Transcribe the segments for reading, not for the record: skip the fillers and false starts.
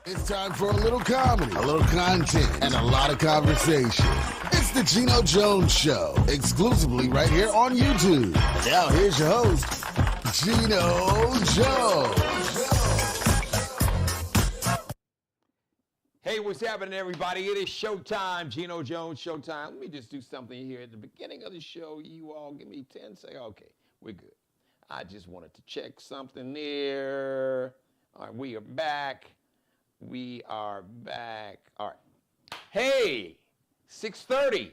It's time for a little comedy, a little content, and a lot of conversation. It's the Geno Jones Show, exclusively right here on YouTube. And now here's your host, Geno Jones. Hey, what's happening, everybody? It is showtime, Geno Jones showtime. Let me just do something here at the beginning of the show. You all give me 10 seconds. Okay, we're good. I just wanted to check something there. All right, we are back. We are back. All right. Hey, 6:30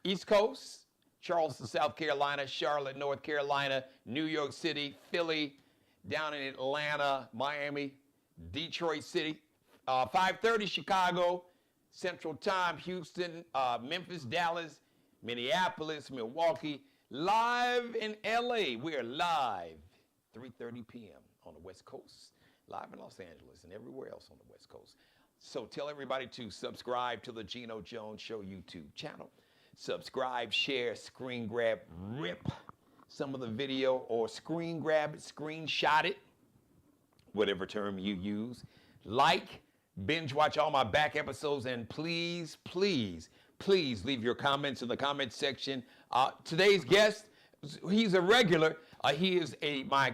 East Coast, Charleston, South Carolina, Charlotte, North Carolina, New York City, Philly, down in Atlanta, Miami, Detroit City, 5:30 Chicago, Central Time, Houston, Memphis, Dallas, Minneapolis, Milwaukee, live in LA. We are live 3:30 p.m. on the West Coast. Live in Los Angeles and everywhere else on the West Coast. So tell everybody to subscribe to the Geno Jones Show YouTube channel. Subscribe, share, screen grab, rip some of the video, or screen grab it, screenshot it, whatever term you use. Like, binge watch all my back episodes, and please, please, please leave your comments in the comment section. Today's guest, he's a regular. He is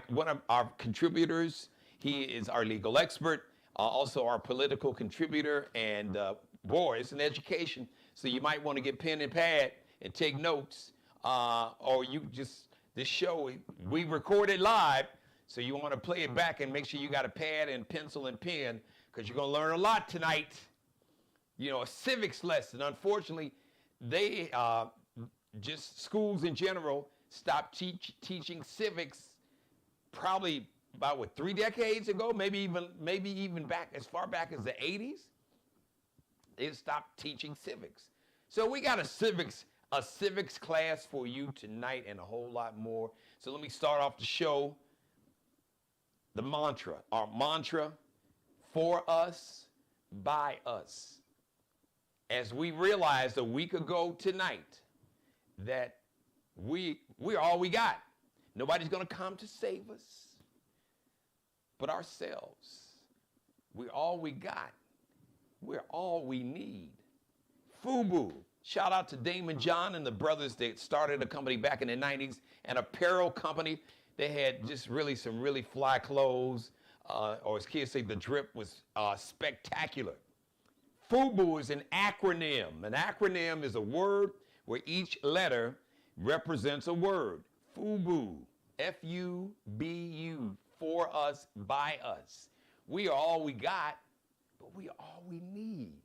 one of our contributors. He is our legal expert, also our political contributor, and boy, it's an education. So you might want to get pen and pad and take notes, or this show, we record it live, so you want to play it back and make sure you got a pad and pencil and pen, because you're going to learn a lot tonight. You know, a civics lesson. Unfortunately, they, just schools in general, stopped teaching civics probably about 3 decades ago, maybe even back as far back as the 80s. They stopped teaching civics. So we got a civics class for you tonight, and a whole lot more. So let me start off the show. The mantra, our mantra, for us, by us. As we realized a week ago tonight that we're all we got. Nobody's gonna come to save us but ourselves. We're all we got. We're all we need. FUBU. Shout out to Damon John and the brothers that started a company back in the 90s, an apparel company. They had just some really fly clothes, or as kids say, the drip was spectacular. FUBU is an acronym. An acronym is a word where each letter represents a word. FUBU. F-U-B-U. For us, by us. We are all we got, but we are all we need.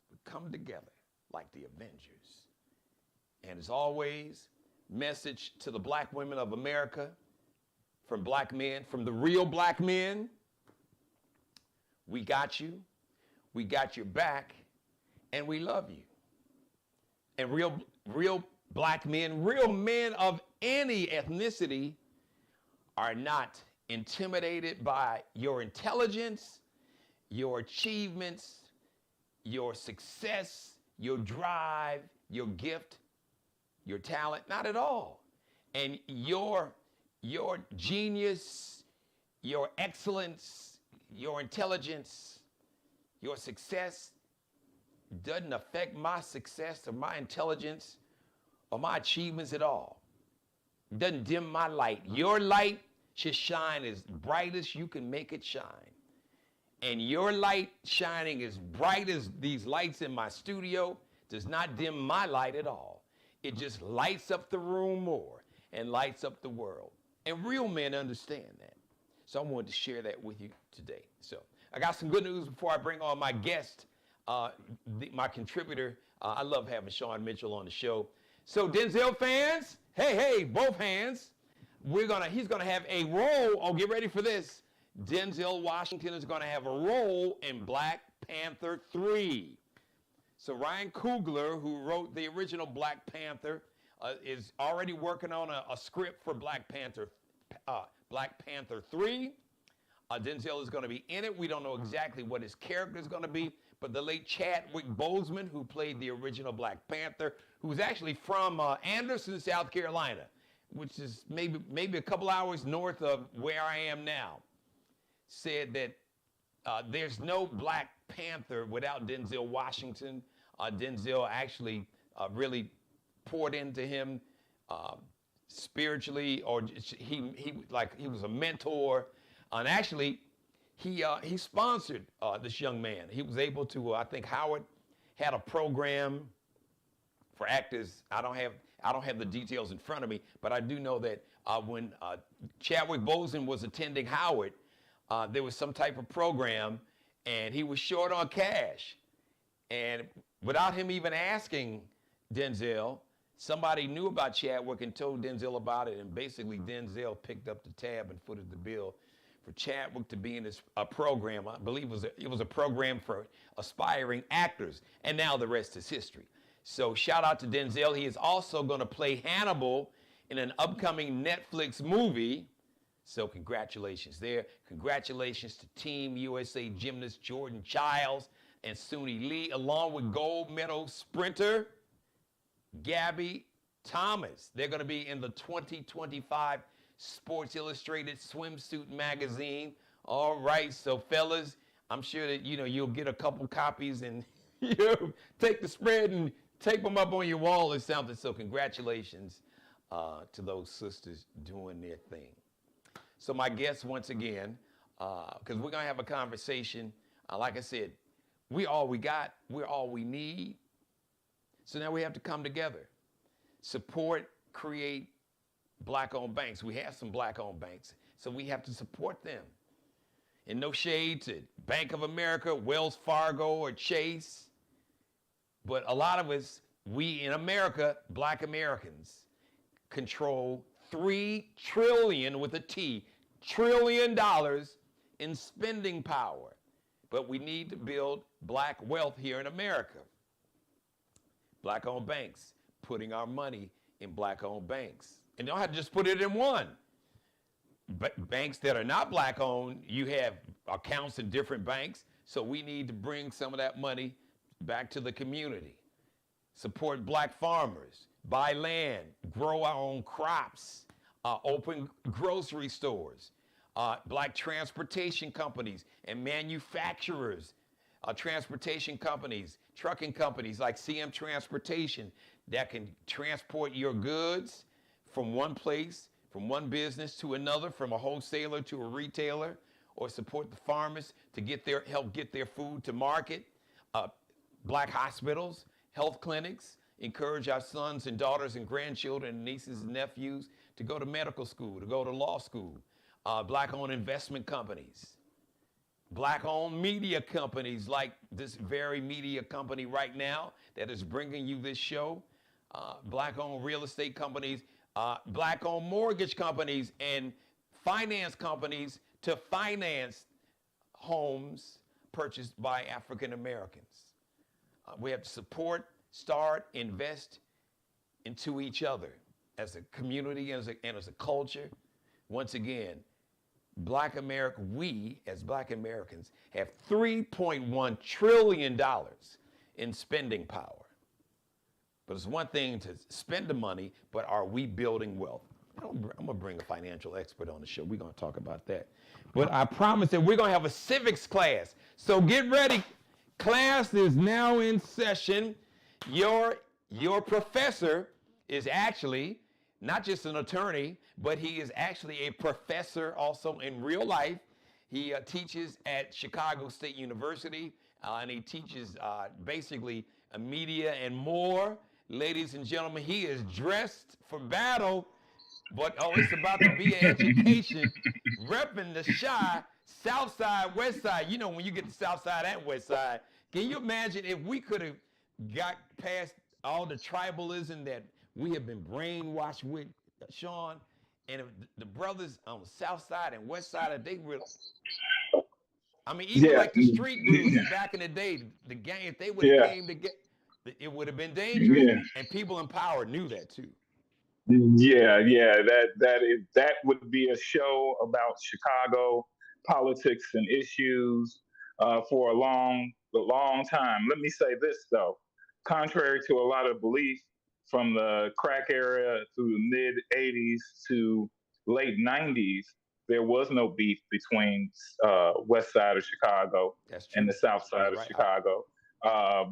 We come together like the Avengers. And as always, message to the black women of America, from black men, from the real black men. We got you. We got your back, and we love you. And real black men, real men of any ethnicity, are not intimidated by your intelligence, your achievements, your success, your drive, your gift, your talent, not at all. And your genius, your excellence, your intelligence, your success doesn't affect my success or my intelligence or my achievements at all. It doesn't dim my light. Your light should shine as bright as you can make it shine. And your light shining as bright as these lights in my studio does not dim my light at all. It just lights up the room more and lights up the world. And real men understand that. So I wanted to share that with you today. So I got some good news before I bring on my guest, my contributor. I love having Shawn Mitchell on the show. So Denzel fans, hey, both hands. He's gonna have a role. Oh, get ready for this. Denzel Washington is gonna have a role in Black Panther 3. So Ryan Coogler, who wrote the original Black Panther, is already working on a script for Black Panther 3. Denzel is going to be in it. We don't know exactly what his character is going to be, but the late Chadwick Boseman, who played the original Black Panther, who was actually from Anderson, South Carolina, which is maybe a couple hours north of where I am now, said that there's no Black Panther without Denzel Washington. Denzel actually really poured into him uh, spiritually, or he was a mentor, and actually he sponsored this young man. He was able to. I think Howard had a program for actors. I don't have the details in front of me, but I do know that when Chadwick Boseman was attending Howard, there was some type of program, and he was short on cash. And without him even asking Denzel, somebody knew about Chadwick and told Denzel about it, and basically Denzel picked up the tab and footed the bill for Chadwick to be in this program. I believe it was a program for aspiring actors, and now the rest is history. So shout out to Denzel. He is also going to play Hannibal in an upcoming Netflix movie. So congratulations there. Congratulations to Team USA gymnast Jordan Childs and Suni Lee, along with gold medal sprinter Gabby Thomas. They're going to be in the 2025 Sports Illustrated swimsuit magazine. All right, so fellas, I'm sure that you'll get a couple copies and take the spread and tape them up on your wall or something. So congratulations to those sisters doing their thing. So my guests, once again, because we're going to have a conversation. Like I said, we all we got, we're all we need. So now we have to come together, support, create Black-owned banks. We have some Black-owned banks, so we have to support them. And no shade to Bank of America, Wells Fargo, or Chase, but a lot of us, we in America, Black Americans, control $3 trillion with a T, trillion dollars in spending power. But we need to build Black wealth here in America. Black-owned banks, putting our money in Black-owned banks. And you don't have to just put it in one. But banks that are not Black-owned, you have accounts in different banks, so we need to bring some of that money back to the community. Support Black farmers, buy land, grow our own crops, open grocery stores, Black transportation companies and manufacturers, transportation companies, trucking companies like CM Transportation that can transport your goods from one place, from one business to another, from a wholesaler to a retailer, or support the farmers to help get their food to market. Black hospitals, health clinics, encourage our sons and daughters and grandchildren and nieces and nephews to go to medical school, to go to law school. Black-owned investment companies, Black-owned media companies like this very media company right now that is bringing you this show, Black-owned real estate companies, Black-owned mortgage companies, and finance companies to finance homes purchased by African Americans. We have to support, start, invest into each other as a community and as a culture. Once again, Black America, we as Black Americans have $3.1 trillion in spending power. But it's one thing to spend the money, but are we building wealth? I'm going to bring a financial expert on the show. We're going to talk about that. But I promise that we're going to have a civics class. So get ready. Class is now in session. Your professor is actually not just an attorney, but he is actually a professor also in real life. He teaches at Chicago State University, and he teaches basically media and more. Ladies and gentlemen, he is dressed for battle, but it's about to be an education, repping the Chi, South Side, West Side. You know, when you get to South Side and West Side, can you imagine if we could have got past all the tribalism that we have been brainwashed with, Shawn, and if the brothers on the South Side and West Side, if they really, I mean, even like the street groups back in the day, the gang, if they would have came together, it would have been dangerous, and people in power knew that too. That would be a show about Chicago politics and issues for a long time. Let me say this though, contrary to a lot of belief, from the crack era through the mid '80s to late '90s, there was no beef between West Side of Chicago That's and true. the South Side You're of right. Chicago.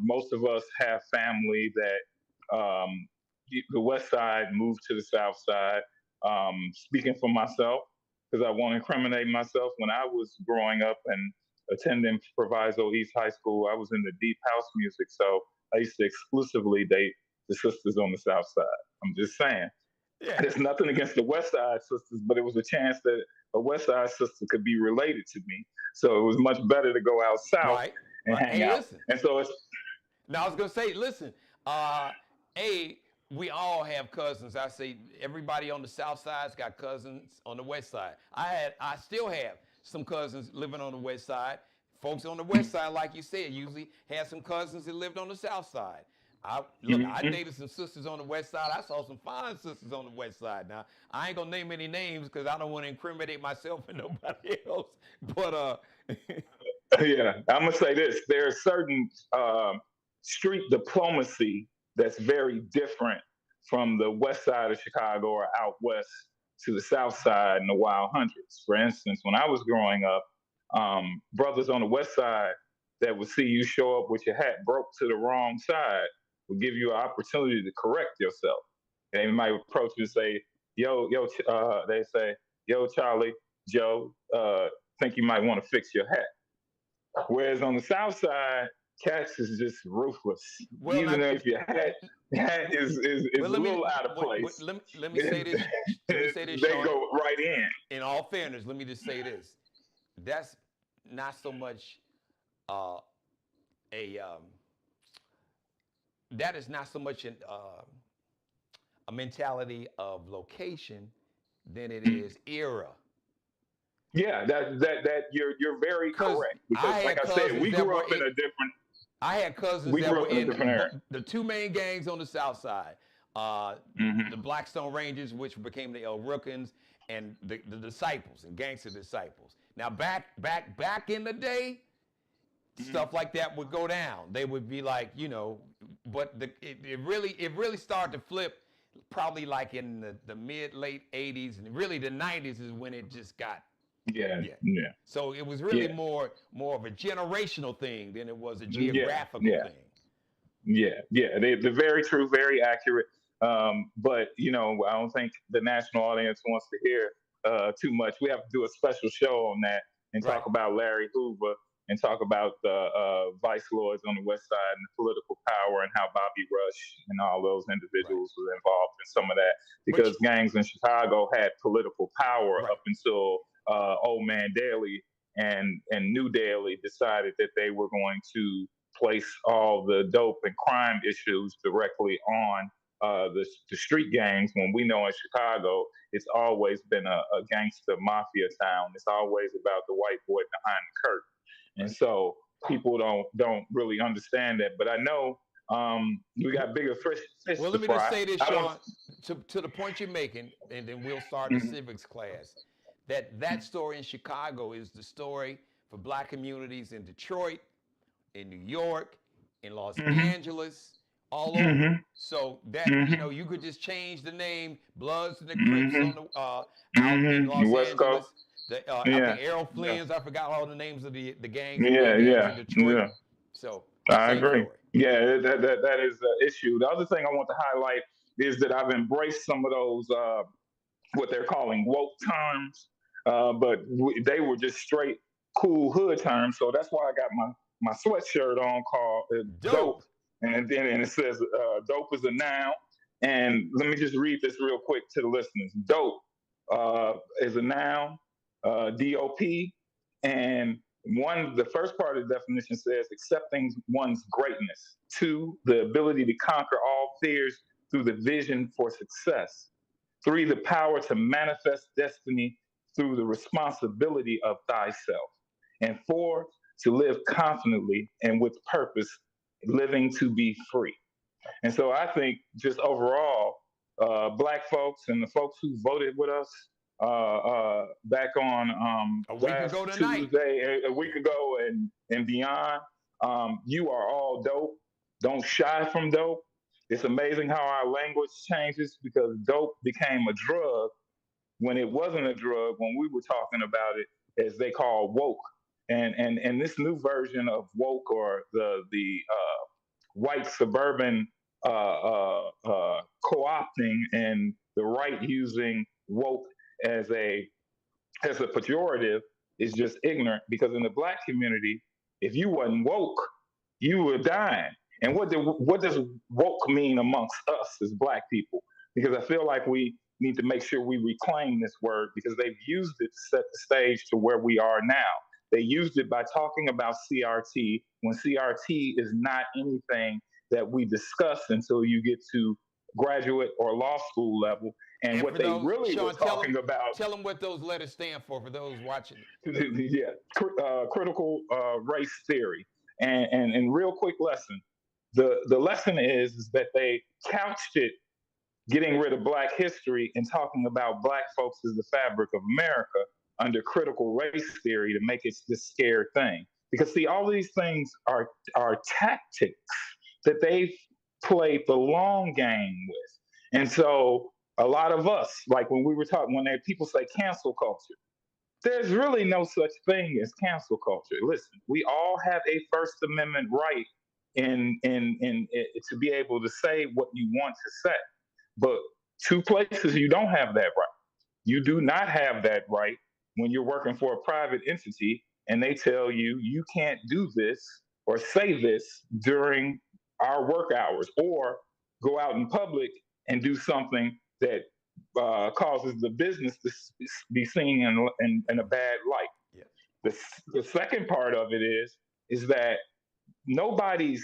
Most of us have family that the West Side moved to the South Side. Speaking for myself, because I won't incriminate myself, when I was growing up and attending Proviso East High School, I was in the deep house music, so I used to exclusively date the sisters on the South Side. I'm just saying. Yeah. There's nothing against the West Side sisters, but it was a chance that a West Side sister could be related to me. So it was much better to go out south Right. and Right. hang Hey, out. listen. And so it's Now I was gonna say, listen, uh, a we all have cousins. I say everybody on the south side's got cousins on the west side. I still have some cousins living on the west side. Folks on the west side, like you said, usually have some cousins that lived on the south side. I mhm. dated some sisters on the west side. I saw some fine sisters on the west side. Now I ain't gonna name any names because I don't want to incriminate myself and nobody else. But Yeah, I'm gonna say this: there's certain street diplomacy that's very different from the West Side of Chicago or out west to the South Side and the Wild Hundreds. For instance, when I was growing up, brothers on the West Side that would see you show up with your hat broke to the wrong side would give you an opportunity to correct yourself. They might approach you and say, "Yo," they say, "Yo, Charlie, Joe, think you might want to fix your hat." Whereas on the South Side, cats is just ruthless. well, Even now if your hat is well, a little out of place, let me say this. Let me say this, they Shawn. go right in. In all fairness, let me just say this. That's not so much uh, a that is not so much a mentality of location than it is era. Yeah, that you're very Cause correct because, I like had I said, cousins that were I had cousins we that grew were up in a in different era. the two main gangs on the south side. Uh, the Hmm. Blackstone Rangers, which became the El Rookins, and the Disciples and Gangster Disciples. Now back in the day, Hmm. stuff like that would go down. They would be like, but it really started to flip probably like in the mid late 80s, and really the 90s is when it just got. Yeah, Yeah. yeah, So it was really yeah, more of a generational thing than it was a yeah, geographical yeah. thing. Yeah. They're very true, very accurate. But I don't think the national audience wants to hear too much. We have to do a special show on that and Right. talk about Larry Hoover and talk about the vice lords on the west side and the political power and how Bobby Rush and all those Right. individuals were involved in some of that But because gangs in Chicago had political power right. up until Old Man Daly and New Daly decided that they were going to place all the dope and crime issues directly on the street gangs when we know in Chicago it's always been a gangster mafia town. It's always about the white boy behind the curtain. And Right. so people don't really understand that. But I know we got bigger fish Well, to let me just fry. say this, I want Shawn, to the point you're making, and then we'll start the Mhm, civics class. That story in Chicago is the story for black communities in Detroit, in New York, in Los mhm, Angeles, all over. mhm, So that mhm, you could just change the name Bloods and the Crips mhm, on the out in mhm. Los West Coast. Angeles. The I Yeah. think Errol Yeah. Flynn's. I forgot all the names of the gangs, the Yeah. main gangs in Yeah. Detroit. Yeah. So I same agree. story. Yeah. Yeah, that is the issue. The other thing I want to highlight is that I've embraced some of those what they're calling woke terms, but they were just straight cool hood terms. So that's why I got my sweatshirt on called dope, Dope. and it says dope is a noun. And let me just read this real quick to the listeners. Dope is a noun, DOP, and the first part of the definition says accepting one's greatness. Two, the ability to conquer all fears through the vision for success. Three, the power to manifest destiny through the responsibility of thyself. And four, to live confidently and with purpose, living to be free. And so I think just overall, black folks and the folks who voted with us back on A week last ago tonight. Tuesday, a Yeah. week ago, and beyond, you are all dope. Don't shy from dope. It's amazing how our language changes because dope became a drug when it wasn't a drug, when we were talking about it as they call woke. And this new version of woke, or the white suburban co-opting, and the right using woke as a as a pejorative, is just ignorant, because in the black community, if you wasn't woke, you were dying. And what does woke mean amongst us as black people? Because I feel like we need to make sure we reclaim this word, because they've used it to set the stage to where we are now. They used it by talking about CRT, when CRT is not anything that we discuss until you get to graduate or law school level. And And what for they those, really were Shawn, talking about, tell them what those letters stand for those watching. yeah, critical race theory. And real quick lesson, the lesson is that they couched it getting rid of black history and talking about black folks as the fabric of America under critical race theory, to make it this scared thing. Because see, all these things are tactics that they've played the long game with. And so a lot of us, like when we were talking, when people say cancel culture, there's really no such thing as cancel culture. Listen, we all have a First Amendment right in to be able to say what you want to say. But two places you don't have that right. You do not have that right when you're working for a private entity and they tell you you can't do this or say this during our work hours, or go out in public and do something that causes the business to be seen in a bad light. Yeah. The second part of it is that nobody's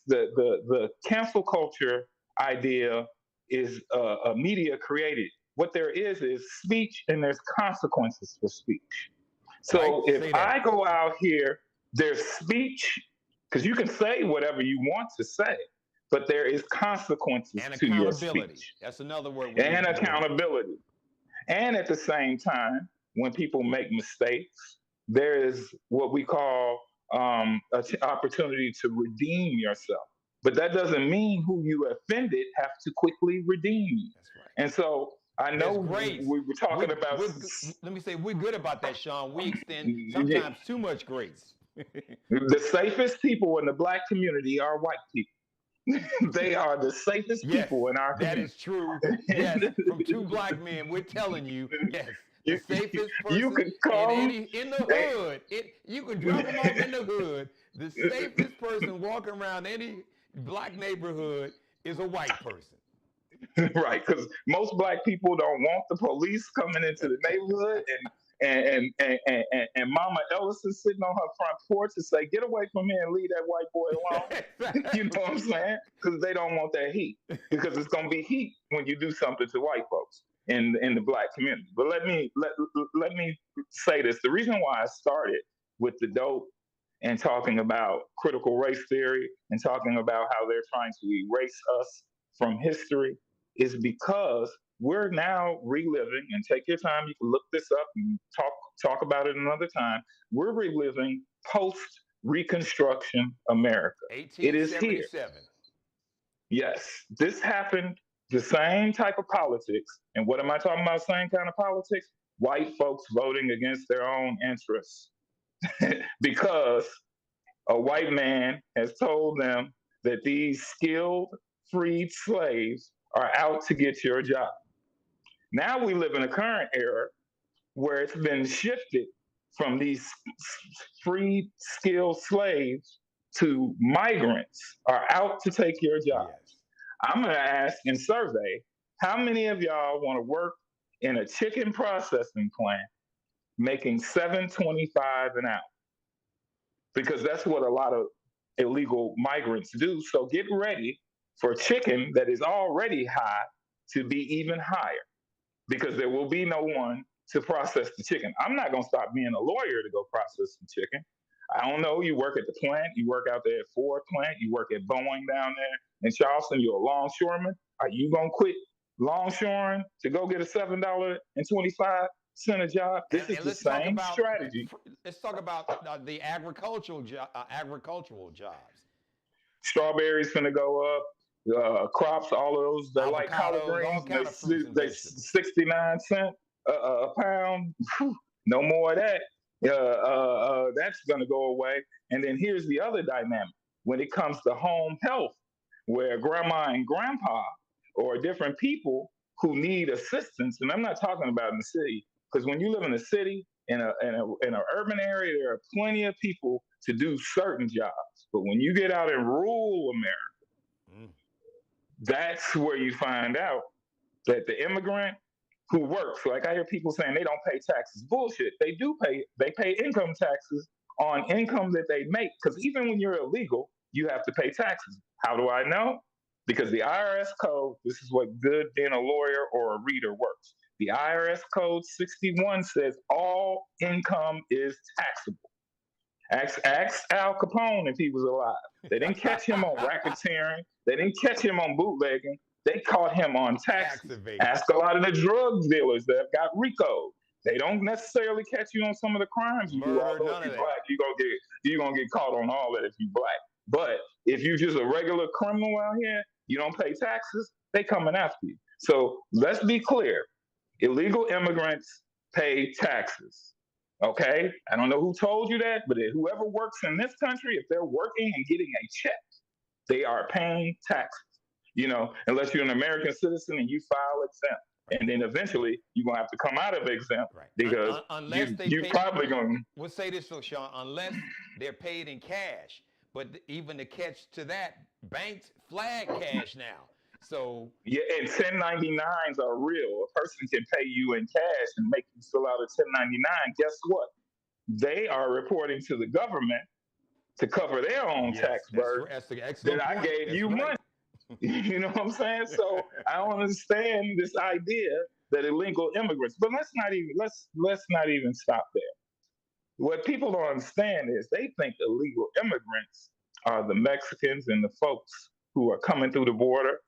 the cancel culture idea is a media created. What there is speech, and there's consequences for speech. Right? So if Say that. I go out here, there's speech, because you can say whatever you want to say, but there is consequences And to your accountability. speech, That's another word we need and to throw in. accountability. And at the same time, when people make mistakes, there is what we call an opportunity to redeem yourself. But that doesn't mean who you offended have to quickly redeem you. That's right. And so I There's know grace. we were talking about, Let me say, we're good about that, Shawn. We extend yeah, sometimes too much grace. the safest people in the black community are white people. They are the safest Yes, people in our that community. is true. Yes, from two black men, we're telling you, yes, the you, safest you person could come. in the hood. You can drop them off in the hood. The safest person walking around any black neighborhood is a white person. Right, because most black people don't want the police coming into the neighborhood, and Mama Ellison sitting on her front porch to say, "Get away from here and leave that white boy alone." You know what I'm saying? Because they don't want that heat. Because it's gonna be heat when you do something to white folks in the black community. But let me say this: the reason why I started with the dope and talking about critical race theory and talking about how they're trying to erase us from history is because we're now reliving, and take your time, you can look this up and talk about it another time. We're reliving post Reconstruction America. It is here. 1877. Yes, this happened, the same type of politics. And what am I talking about? Same kind of politics? White folks voting against their own interests because a white man has told them that these skilled freed slaves are out to get your job. Now we live in a current era where it's been shifted from these freed skilled slaves to migrants are out to take your job. Yes. I'm going to ask and survey, how many of y'all want to work in a chicken processing plant making 7.25 an hour? Because that's what a lot of illegal migrants do. So get ready for chicken that is already high to be even higher, because there will be no one to process the chicken. I'm not going to stop being a lawyer to go process some chicken. I don't know. You work at the plant. You work out there at Ford plant. You work at Boeing down there in Charleston. You're a longshoreman. Are you going to quit longshoring to go get a $7.25 a job? This is And the same strategy. let's talk about the agricultural jobs. Strawberries going to go up. Crops, all of those, they're like collard Avocados, all greens. kind of fruits and They vegetables. 69 cents. a pound. No more of that. That's going to go away. And then here's the other dynamic when it comes to home health, where grandma and grandpa or different people who need assistance, and I'm not talking about in the city, because when you live in a city, in an urban area, there are plenty of people to do certain jobs. But when you get out in rural America, Mm. that's where you find out that the immigrant who works, like I hear people saying they don't pay taxes. Bullshit. They do pay. They pay income taxes on income that they make. Because even when you're illegal, you have to pay taxes. How do I know? Because the IRS code, this is what good being a lawyer or a reader works. The IRS code 61 says all income is taxable. Ask Al Capone if he was alive. They didn't catch him on racketeering. They didn't catch him on bootlegging. They caught him on Tax taxes. evasion. Ask a lot of the drug dealers that have got RICO. They don't necessarily catch you on some of the crimes you do. Murder, Although none if of you're that. black, you're gonna get caught on all that if you're black. But if you're just a regular criminal out here, you don't pay taxes. They coming after you. So let's be clear: illegal immigrants pay taxes. Okay, I don't know who told you that, but whoever works in this country, if they're working and getting a check, they are paying taxes. Unless you're an American citizen and you file exempt, Right. and then eventually you're gonna have to come out of exempt Right. because Unless you they you pay. probably gonna. We'll say this, Phil Shawn. Unless they're paid in cash, but even the catch to that, banks flag cash now. So Yeah, and 1099s are real. A person can pay you in cash and make you fill out a 1099. Guess what? They are reporting to the government to cover their own yes, tax burden that's an that excellent I point. gave That's you right. money. You know what I'm saying? So I don't understand this idea that illegal immigrants. But let's not even stop there. What people don't understand is they think illegal immigrants are the Mexicans and the folks who are coming through the border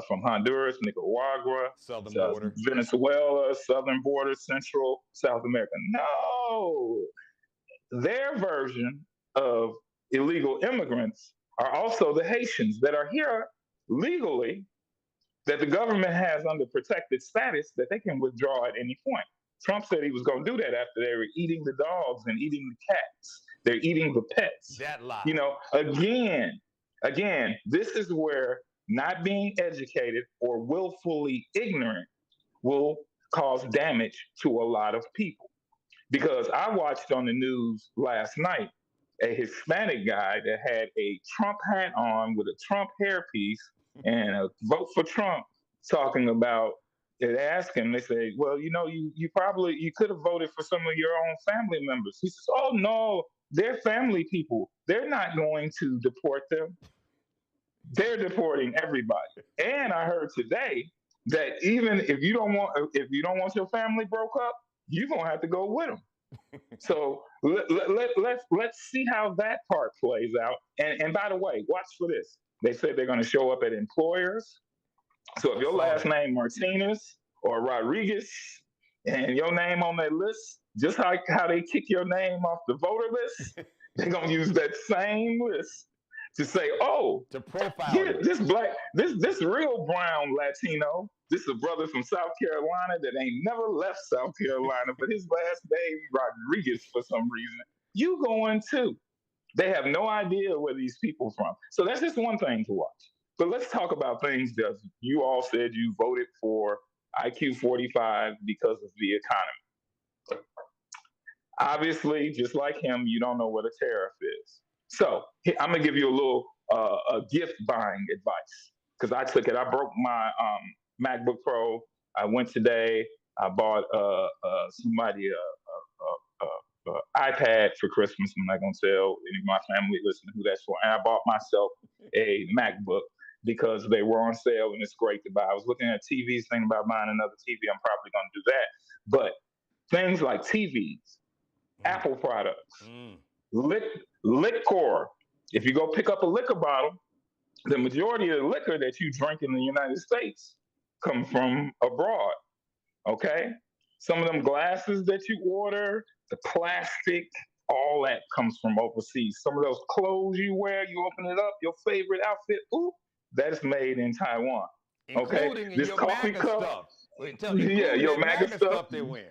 from Honduras, Nicaragua, Southern border. Venezuela, southern border, Central South America. No, their version of illegal immigrants are also the Haitians that are here legally, that the government has under protected status that they can withdraw at any point. Trump said he was going to do that after they were eating the dogs and eating the cats. They're eating the pets. That lie. Again, this is where not being educated or willfully ignorant will cause damage to a lot of people. Because I watched on the news last night a Hispanic guy that had a Trump hat on with a Trump hairpiece and a vote for Trump, talking about it. Asked him, they say, well, you could have voted for some of your own family members. He says, oh no, they're family people. They're not going to deport them. They're deporting everybody. And I heard today that even if you don't want your family broke up, you're gonna have to go with them. So let's see how that part plays out. And by the way, watch for this. They said they're going to show up at employers. So if I your saw last that. name Martinez or Rodriguez and your name on that list, just like how they kick your name off the voter list, they're going to use that same list to say, oh, To profile here, you. this real brown Latino. This is a brother from South Carolina that ain't never left South Carolina, but his last name Rodriguez for some reason. You going too? They have no idea where these people from. So that's just one thing to watch. But let's talk about things that you all said you voted for IQ 45 because of the economy. Obviously, just like him, you don't know what a tariff is. So I'm gonna give you a little a gift buying advice because I took it. I broke my MacBook Pro. I went today. I bought somebody iPad for Christmas. I'm not gonna tell any of my family listening who that's for. And I bought myself a MacBook because they were on sale and it's great to buy. I was looking at TVs, thinking about buying another TV. I'm probably gonna do that. But things like TVs, Mm. Apple products, Mm. liquor. If you go pick up a liquor bottle, the majority of the liquor that you drink in the United States come from abroad. Okay? Some of them glasses that you order, the plastic, all that comes from overseas. Some of those clothes you wear, you open it up, your favorite outfit, ooh, that's made in Taiwan. Okay? Including in This your coffee MAGA cup, stuff. Wait, tell Yeah, include your that MAGA MAGA stuff. stuff they're wearing.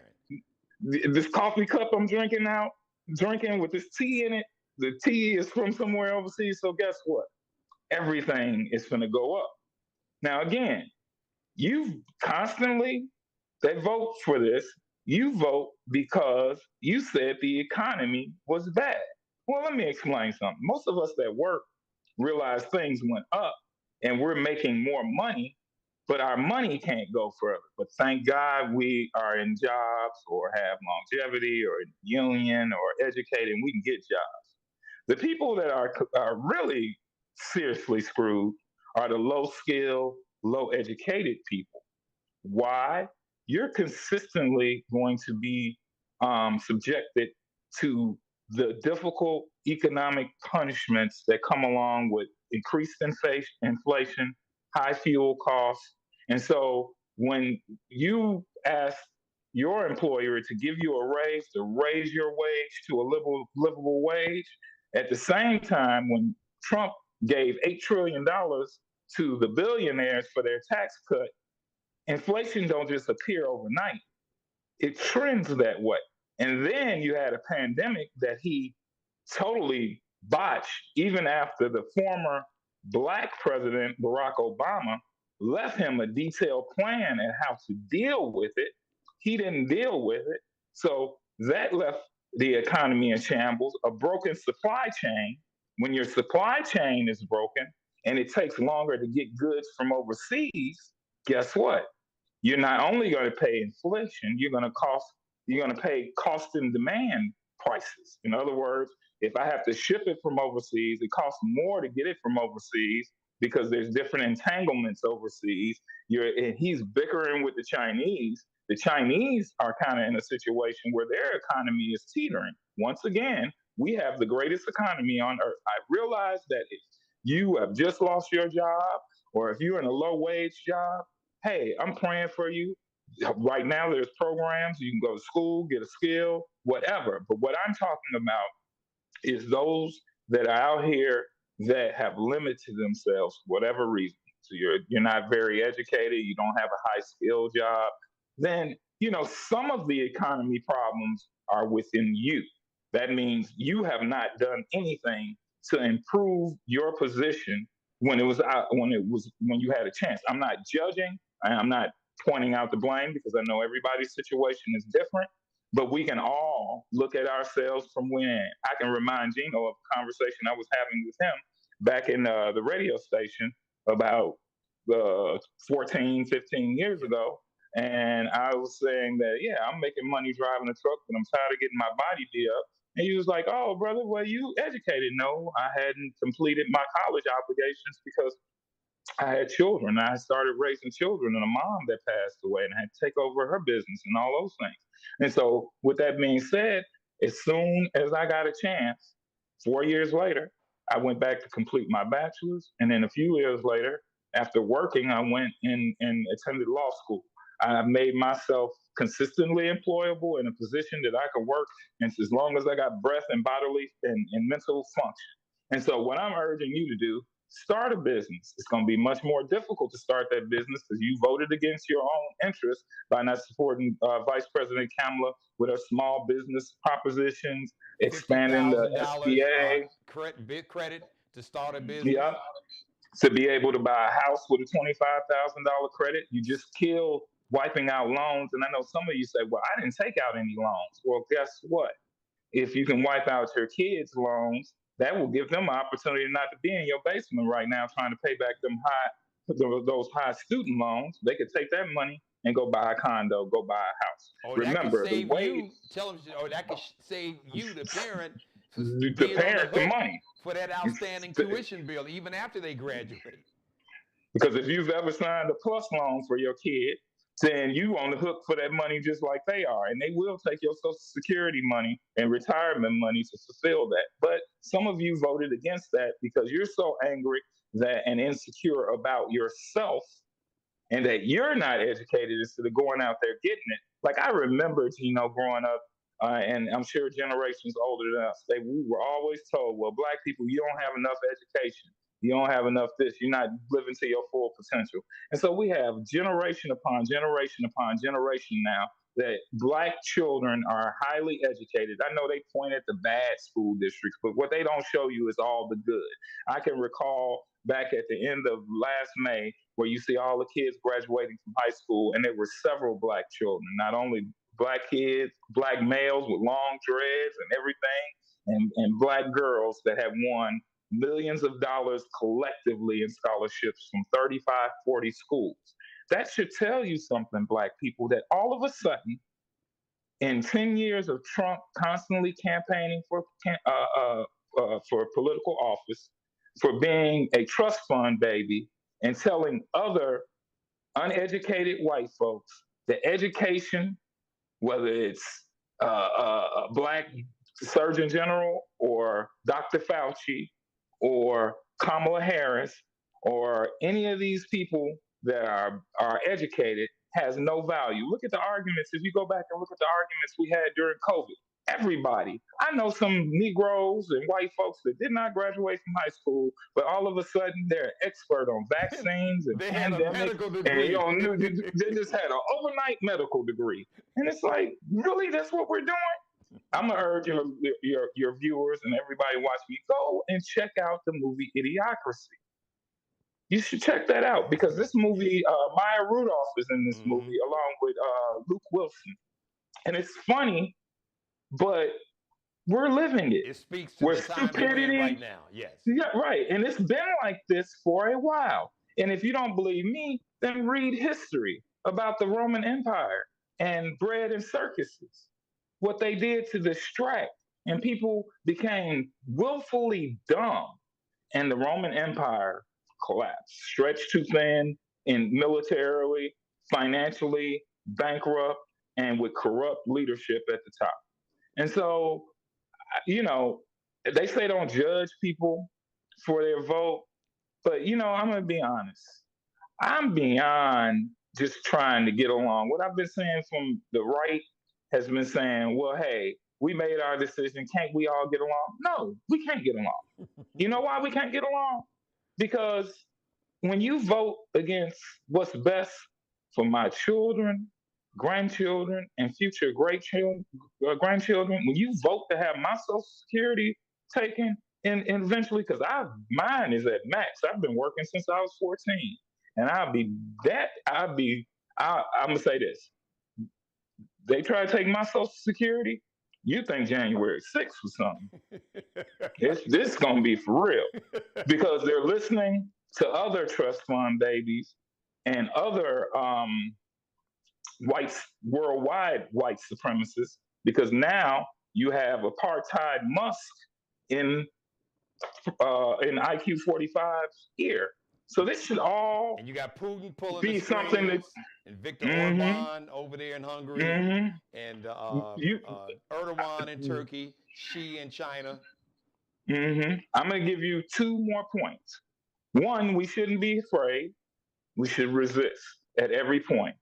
This coffee cup I'm drinking with this tea in it. The tea is from somewhere overseas. So guess what? Everything is going to go up. Now, again, you constantly, they vote for this. You vote because you said the economy was bad. Well, let me explain something. Most of us that work realize things went up and we're making more money, but our money can't go further. But thank God we are in jobs or have longevity or in union or educated and we can get jobs. The people that are really seriously screwed are the low skilled, low educated people. Why? You're consistently going to be subjected to the difficult economic punishments that come along with increased inflation, high fuel costs. And so when you ask your employer to give you a raise, to raise your wage to a livable wage, at the same time, when Trump gave $8 trillion to the billionaires for their tax cut, inflation don't just appear overnight. It trends that way. And then you had a pandemic that he totally botched, even after the former black president, Barack Obama, left him a detailed plan on how to deal with it. He didn't deal with it. So that left the economy in shambles, a broken supply chain. When your supply chain is broken and it takes longer to get goods from overseas, guess what? You're not only going to pay inflation, you're going to pay cost and demand prices. In other words, if I have to ship it from overseas, it costs more to get it from overseas because there's different entanglements overseas. And he's bickering with the Chinese. The Chinese are kind of in a situation where their economy is teetering. Once again, we have the greatest economy on earth. I realize that if you have just lost your job or if you're in a low wage job, hey, I'm praying for you. Right now, there's programs. You can go to school, get a skill, whatever. But what I'm talking about is those that are out here that have limited themselves for whatever reason. So you're not very educated, you don't have a high skill job, then some of the economy problems are within you. That means you have not done anything to improve your position when you had a chance. I'm not judging, I'm not pointing out the blame because I know everybody's situation is different, but we can all look at ourselves from when. I can remind Geno of a conversation I was having with him back in the radio station about 14, 15 years Yep. ago. And I was saying that, yeah, I'm making money driving a truck, but I'm tired of getting my body beat up. And he was like, oh, brother, well, you educated. No, I hadn't completed my college obligations because I had children. I started raising children and a mom that passed away and I had to take over her business and all those things. And so, with that being said, as soon as I got a chance, 4 years later, I went back to complete my bachelor's. And then a few years later, after working, I went and attended law school. I made myself consistently employable in a position that I could work and as long as I got breath and bodily and mental function. And so, what I'm urging you to do, start a business. It's going to be much more difficult to start that business because you voted against your own interests by not supporting Vice President Kamala with her small business propositions, fifty expanding the thousand dollars SBA. big credit to start a Yeah, business. to be able to buy a house with a $25,000 credit. You just kill wiping out loans. And I know some of you say, well, I didn't take out any loans. Well, guess what? If you can wipe out your kids' loans, that will give them an opportunity not to be in your basement right now trying to pay back those high student loans. They could take that money and go buy a condo, go buy a house. Or that could Remember, the save way you, tell them, or that could save you, the parent, for the being on the parent the hook money. for that outstanding tuition bill, even after they graduate. Because if you've ever signed a plus loan for your kid, then you on the hook for that money just like they are. And they will take your social security money and retirement money to fulfill that. But some of you voted against that because you're so angry that and insecure about yourself and that you're not educated instead of going out there getting it. Like I remember, growing up, and I'm sure generations older than us, we were always told, well, black people, you don't have enough education. You don't have enough this. You're not living to your full potential. And so we have generation upon generation upon generation now that black children are highly educated. I know they point at the bad school districts, but what they don't show you is all the good. I can recall back at the end of last May where you see all the kids graduating from high school, and there were several black children, not only black kids, black males with long dreads and everything, and black girls that have won millions of dollars collectively in scholarships from 35, 40 schools. That should tell you something, black people, that all of a sudden, in 10 years of Trump constantly campaigning for political office, for being a trust fund baby, and telling other uneducated white folks that education, whether it's a black Surgeon General or Dr. Fauci or Kamala Harris or any of these people that are educated has no value. Look at the arguments. If you go back and look at the arguments we had during COVID, everybody. I know some Negroes and white folks that did not graduate from high school, but all of a sudden they're an expert on vaccines and They had a pandemics, medical and degree. they just had an overnight medical degree. And it's like, really, that's what we're doing? I'm gonna urge your viewers and everybody watching me, go and check out the movie Idiocracy. You should check that out because this movie, Maya Rudolph is in this movie along with Luke Wilson, and it's funny, but we're living it. It speaks to Where the time we're in stupidity, right now. Yes. yeah, right, and it's been like this for a while. And if you don't believe me, then read history about the Roman Empire and bread and circuses, what they did to distract, and people became willfully dumb, and the Roman Empire collapsed, stretched too thin, in militarily, financially, bankrupt, and with corrupt leadership at the top. And so, you know, they say don't judge people for their vote, but I'm gonna be honest. I'm beyond just trying to get along. What I've been saying from the right has been saying, well, hey, we made our decision. Can't we all get along? No, we can't get along. You know why we can't get along? Because when you vote against what's best for my children, grandchildren, and future great children, grandchildren, when you vote to have my Social Security taken, and eventually, because mine is at max. I've been working since I was 14, and I'm gonna say this: they try to take my Social Security. You think January 6th was something? This gonna be for real because they're listening to other trust fund babies and other worldwide white supremacists. Because now you have apartheid Musk in IQ 45's ear. So this should all And you got Putin pulling the be something that. strings, and Viktor Mm-hmm, Orban over there in Hungary, mm-hmm. and You, Erdogan in Turkey, Xi in China. I'm going to give you two more points. One, we shouldn't be afraid. We should resist at every point.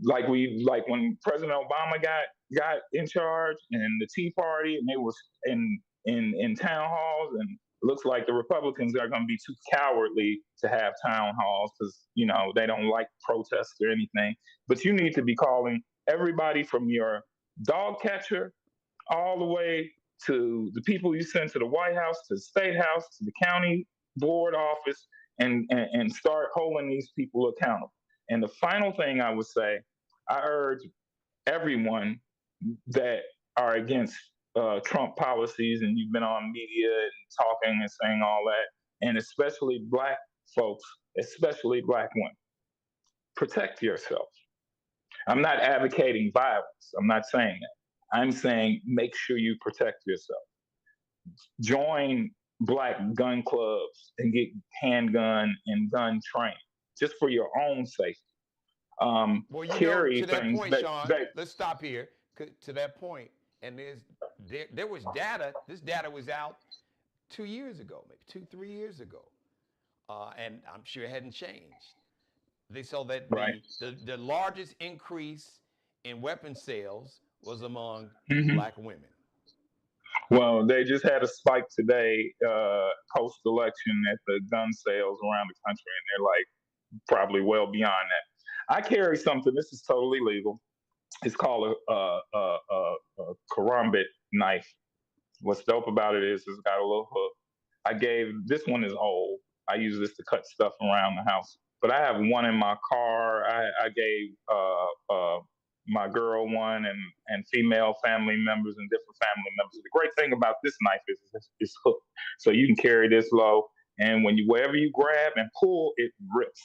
Like when President Obama got in charge and the Tea Party, and they was in town halls, and it looks like the Republicans are going to be too cowardly to have town halls because they don't like protests or anything. But you need to be calling everybody from your dog catcher all the way to the people you send to the White House, to the State House, to the county board office, and start holding these people accountable. And the final thing I would say, I urge everyone that are against Trump policies, and you've been on media and talking and saying all that, and especially black folks, especially black women, protect yourself. I'm not advocating violence. I'm not saying that. I'm saying make sure you protect yourself. Join black gun clubs and get handgun and gun training just for your own safety. Well, Carry to that things point, Shawn, let's stop here. To that point, and there was data. This data was out 2 years ago, maybe 3 years ago, and I'm sure it hadn't changed. They saw that right. the largest increase in weapon sales was among Mm-hmm. black women. Well, they just had a spike today, post-election at the gun sales around the country, and they're like probably well beyond that. I carry something. This is totally legal. It's called a karambit knife. What's dope about it is it's got a little hook. I gave this one is old. I use this to cut stuff around the house. But I have one in my car. I gave my girl one and female family members and different family members. The great thing about this knife is it's hooked, so you can carry this low, and when you wherever you grab and pull, it rips.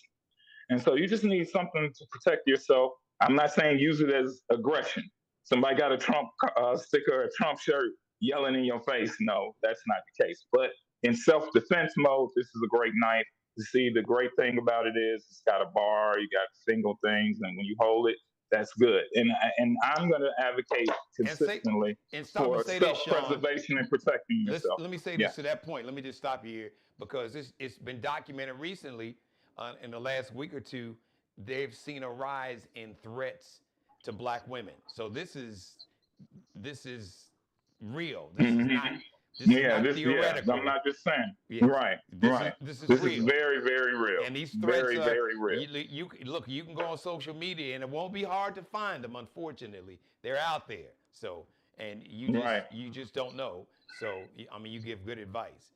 And so you just need something to protect yourself. I'm not saying use it as aggression. Somebody got a Trump sticker, a Trump shirt, yelling in your face. No, that's not the case. But in self-defense mode, this is a great knife. You see, the great thing about it is it's got a bar, you got single things, and when you hold it, that's good. And I'm going to advocate consistently for self-preservation and protecting yourself. Let me say this to that point. Let me just stop you here because it's been documented recently in the last week or two. They've seen a rise in threats to black women. So this is real. This is not. This is not theoretical. I'm not just saying. Yes. Right. This is real. Is very, very real. And these threats are very real. You look. You can go on social media, and it won't be hard to find them. Unfortunately, they're out there. So, and you just don't know. So, I mean, you give good advice.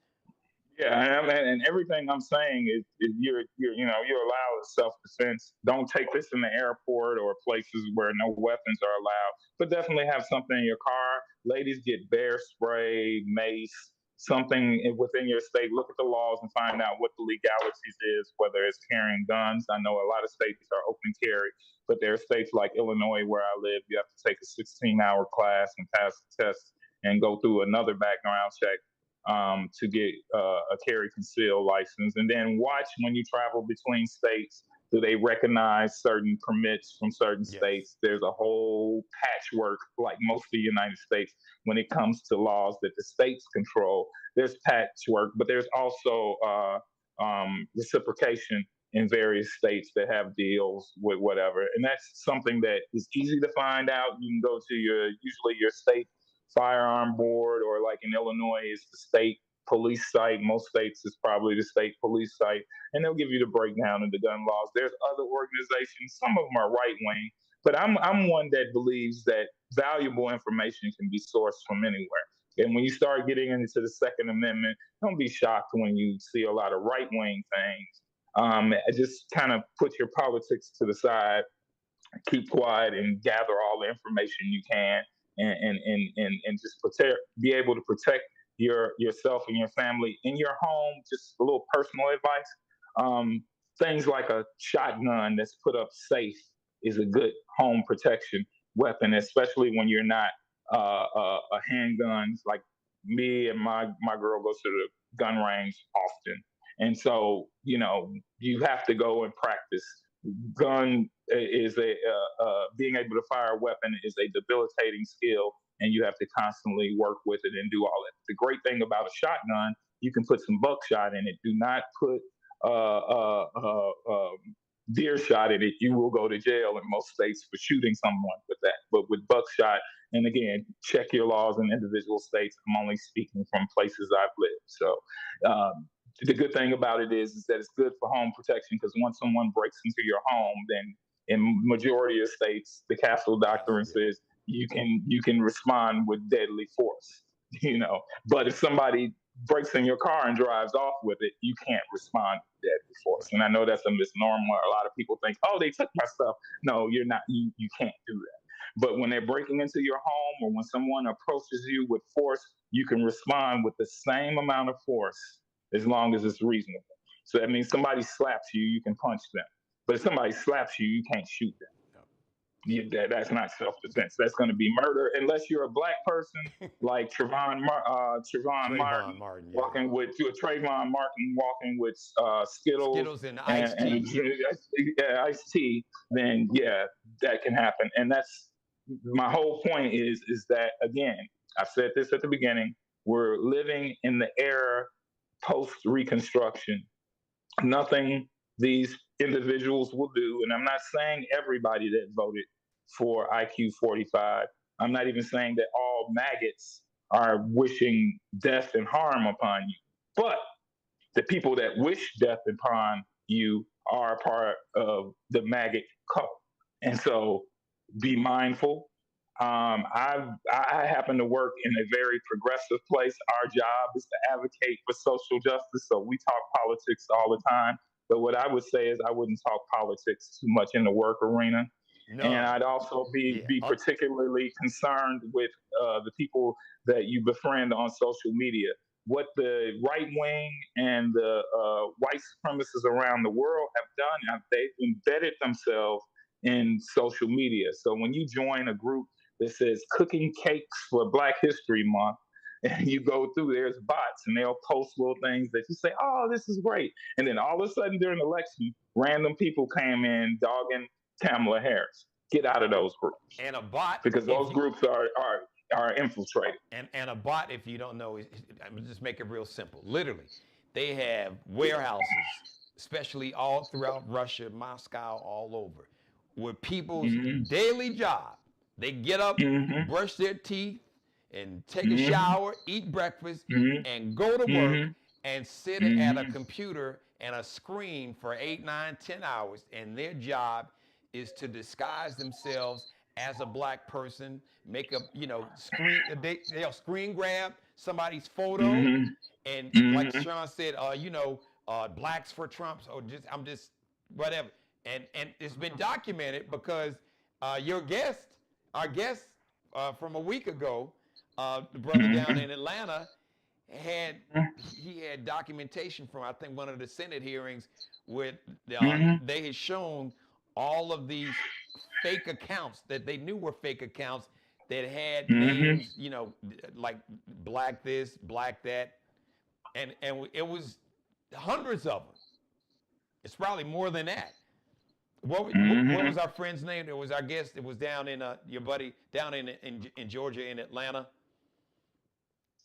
Yeah, and everything I'm saying is you're allowed self-defense. Don't take this in the airport or places where no weapons are allowed, but definitely have something in your car. Ladies, get bear spray, mace, something within your state. Look at the laws and find out what the legalities is, whether it's carrying guns. I know a lot of states are open carry, but there are states like Illinois where I live. You have to take a 16-hour class and pass the test and go through another background check to get a carry conceal license. And then watch when you travel between states, do they recognize certain permits from certain states? There's a whole patchwork, like most of the United States, when it comes to laws that the states control. There's patchwork, but there's also reciprocation in various states that have deals with whatever. And that's something that is easy to find out. You can go to usually your state firearm board, or like in Illinois is the state police site. Most states is probably the state police site, and they'll give you the breakdown of the gun laws. There's other organizations, some of them are right wing, but I'm one that believes that valuable information can be sourced from anywhere. And when you start getting into the Second Amendment, don't be shocked when you see a lot of right wing things. Just kind of put your politics to the side, keep quiet, and gather all the information you can. And just be able to protect yourself and your family in your home. Just a little personal advice. Things like a shotgun that's put up safe is a good home protection weapon, especially when you're not a handgun. Like me and my girl goes to the gun range often, and so you have to go and practice. Gun is being able to fire a weapon is a debilitating skill, and you have to constantly work with it and do all that. The great thing about a shotgun, you can put some buckshot in it. Do not put deer shot in it. You will go to jail in most states for shooting someone with that. But with buckshot, and again, check your laws in individual states. I'm only speaking from places I've lived. So the good thing about it is that it's good for home protection, because once someone breaks into your home, then in majority of states, the castle doctrine says you can respond with deadly force. But if somebody breaks in your car and drives off with it, you can't respond with deadly force. And I know that's a misnomer. A lot of people think, oh, they took my stuff. No, you're not. You can't do that. But when they're breaking into your home, or when someone approaches you with force, you can respond with the same amount of force as long as it's reasonable. So that means somebody slaps you, you can punch them. But if somebody slaps you, you can't shoot them. That's not self-defense. That's going to be murder, unless you're a black person like Trayvon Martin walking with Trayvon Martin walking with Skittles and iced tea. Iced tea. Then that can happen. And that's my whole point is that, again, I said this at the beginning. We're living in the era post-Reconstruction. Nothing these individuals will do, and I'm not saying everybody that voted for IQ 45. I'm not even saying that all maggots are wishing death and harm upon you. But the people that wish death upon you are a part of the maggot cult. And so be mindful. I happen to work in a very progressive place. Our job is to advocate for social justice. So we talk politics all the time. But what I would say is I wouldn't talk politics too much in the work arena. And No. I'd also be Yeah. particularly concerned with the people that you befriend on social media. What the right wing and the white supremacists around the world have done, they've embedded themselves in social media. So when you join a group that says cooking cakes for Black History Month, and you go through, there's bots and they'll post little things that you say, oh, this is great. And then all of a sudden during the election, random people came in dogging Kamala Harris. Get out of those groups. And a bot, because those groups are infiltrated. And a bot, if you don't know, I'm gonna just make it real simple. Literally, they have warehouses, especially all throughout Russia, Moscow, all over, where people's daily job, they get up, brush their teeth, and take a shower, eat breakfast, and go to work and sit at a computer and a screen for 8, 9, 10 hours. And their job is to disguise themselves as a Black person, make a they'll screen grab somebody's photo, and like Shawn said, Blacks for Trump, or I'm just whatever, and it's been documented because our guest from a week ago, the brother down in Atlanta had documentation from, I think, one of the Senate hearings where they had shown all of these fake accounts that they knew were fake accounts that had names, like Black this, Black that, and it was hundreds of them. It's probably more than that. What was our friend's name? It was our guest. It was down in your buddy down in Georgia, in Atlanta.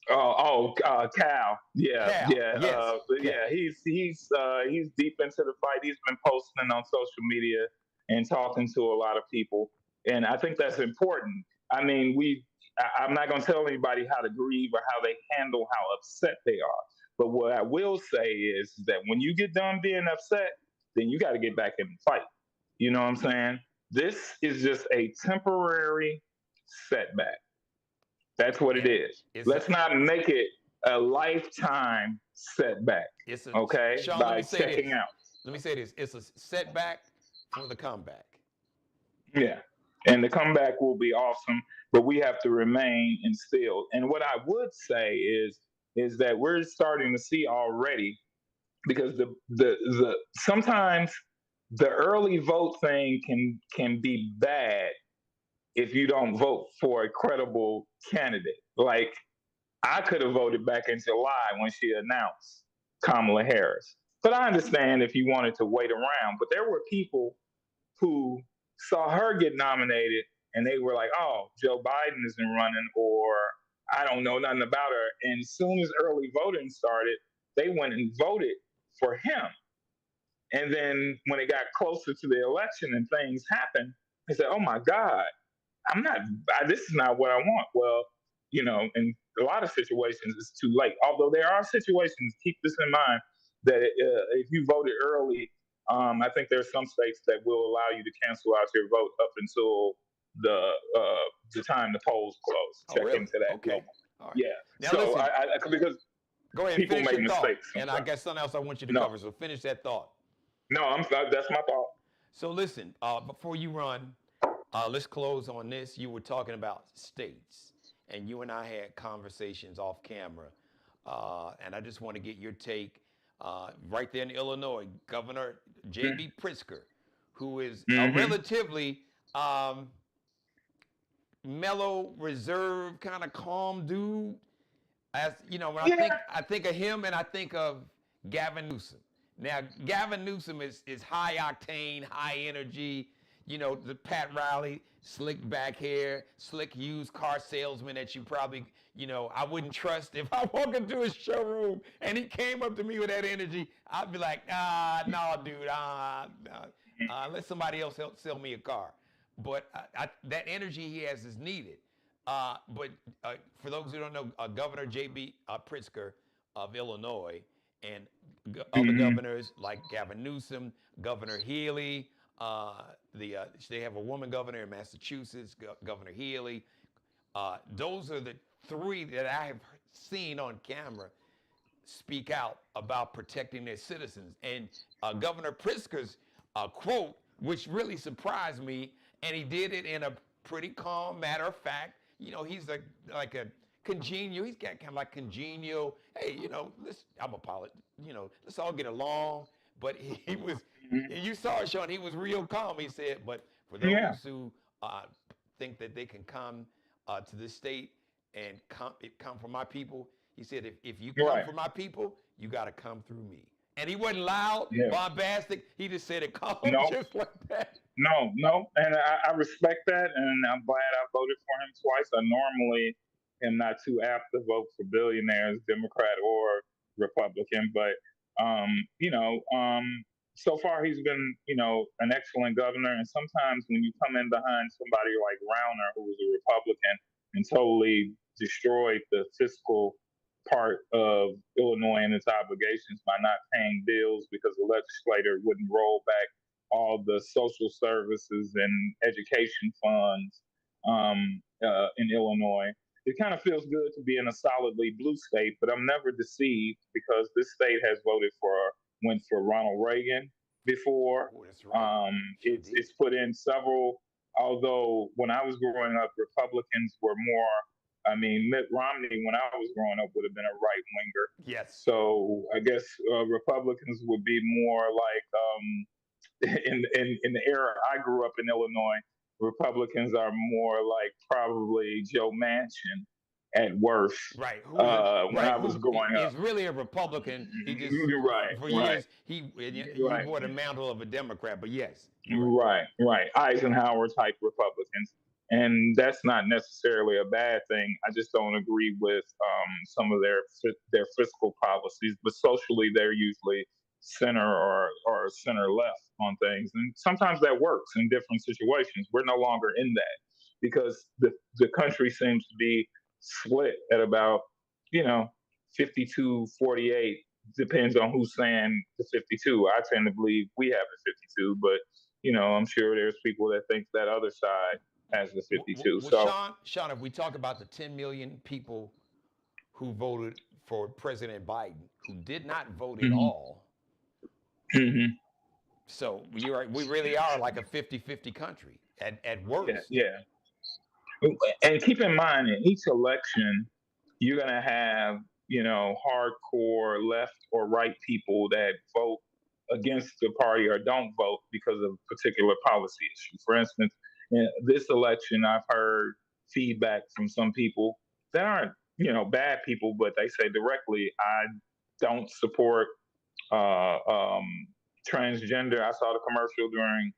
Cal. Yeah, Cal. yeah, Yes. Cal. yeah. He's deep into the fight. He's been posting on social media and talking to a lot of people, and I think that's important. I mean, I'm not going to tell anybody how to grieve or how they handle how upset they are. But what I will say is that when you get done being upset, then you got to get back in the fight. You know what I'm saying? This is just a temporary setback. That's what it is. Let's not make it a lifetime setback. Okay? Shawn, by checking out. Let me say this. It's a setback for the comeback. Yeah. And the comeback will be awesome, but we have to remain instilled. And what I would say is that we're starting to see already, because the sometimes the early vote thing can be bad if you don't vote for a credible candidate. Like, I could have voted back in July when she announced Kamala Harris. But I understand if you wanted to wait around. But there were people who saw her get nominated and they were like, oh, Joe Biden isn't running, or I don't know nothing about her. And as soon as early voting started, they went and voted for him. And then when it got closer to the election and things happened, they said, oh my God, this is not what I want. Well, in a lot of situations, it's too late. Although there are situations, keep this in mind, that if you voted early, I think there's some states that will allow you to cancel out your vote up until the time the polls close. Check really? into that. Okay. All right. Yeah. Now so listen, because go ahead, people finish make your mistakes thought, and I got something else I want you to cover. So finish that thought. No, that's my thought. So listen, before you run, let's close on this. You were talking about states, and you and I had conversations off camera, and I just want to get your take. Right there in Illinois, Governor J.B. Pritzker, who is a relatively mellow, reserved, kind of calm dude. As when I think of him, and I think of Gavin Newsom. Now, Gavin Newsom is high octane, high energy. The Pat Riley, slick back hair, slick used car salesman that you probably, I wouldn't trust. If I walk into his showroom and he came up to me with that energy, I'd be like, no, dude, let somebody else help sell me a car. But that energy he has is needed. But for those who don't know, Governor J.B. Pritzker of Illinois and other Mm-hmm. governors like Gavin Newsom, Governor Healy, they have a woman governor in Massachusetts, Governor Healy. Those are the three that I have seen on camera speak out about protecting their citizens. And Governor Pritzker's quote, which really surprised me, and he did it in a pretty calm, matter of fact. You know, he's like a congenial. He's got kind of like congenial. Hey, you know, I'm a pilot. You know, let's all get along. But he was, you saw it, Shawn. He was real calm. He said, but for Yeah. those who think that they can come to this state and come from my people, he said, if you come Right. from my people, you got to come through me. And he wasn't loud, Yeah. bombastic. He just said it calm, No. just like that. No, and I respect that, and I'm glad I voted for him twice. I normally am not too apt to vote for billionaires, Democrat or Republican, but you know, so far he's been, you know, an excellent governor. And sometimes when you come in behind somebody like Rauner, who was a Republican and totally destroyed the fiscal part of Illinois and its obligations by not paying bills because the legislator wouldn't roll back all the social services and education funds in Illinois. It kind of feels good to be in a solidly blue state, but I'm never deceived because this state has went for Ronald Reagan before. Oh, that's right. Sure did. It's put in several. Although when I was growing up, Republicans were more. I mean, Mitt Romney, when I was growing up, would have been a right winger. Yes. So I guess Republicans would be more like in the era I grew up in Illinois, Republicans are more like probably Joe Manchin at worst. Right. When I was growing up, he's really a Republican. He just right, for right, years he right, wore the mantle of a Democrat. But yes, right. Eisenhower type Republicans, and that's not necessarily a bad thing. I just don't agree with some of their fiscal policies, but socially they're usually center or center left on things, and sometimes that works in different situations. We're no longer in that because the country seems to be split at about, you know, 52-48. Depends on who's saying the 52. I tend to believe we have the 52, but you know, I'm sure there's people that think that other side has the 52. Well, So, Shawn, if we talk about the 10 million people who voted for President Biden who did not vote at mm-hmm, all, mm-hmm, so you're right. We really are like a 50-50 country at worst. yeah. And keep in mind, in each election, you're going to have, you know, hardcore left or right people that vote against the party or don't vote because of a particular policy issue. For instance, in this election, I've heard feedback from some people that aren't, you know, bad people, but they say directly, I don't support uh, um, transgender. I saw the commercial during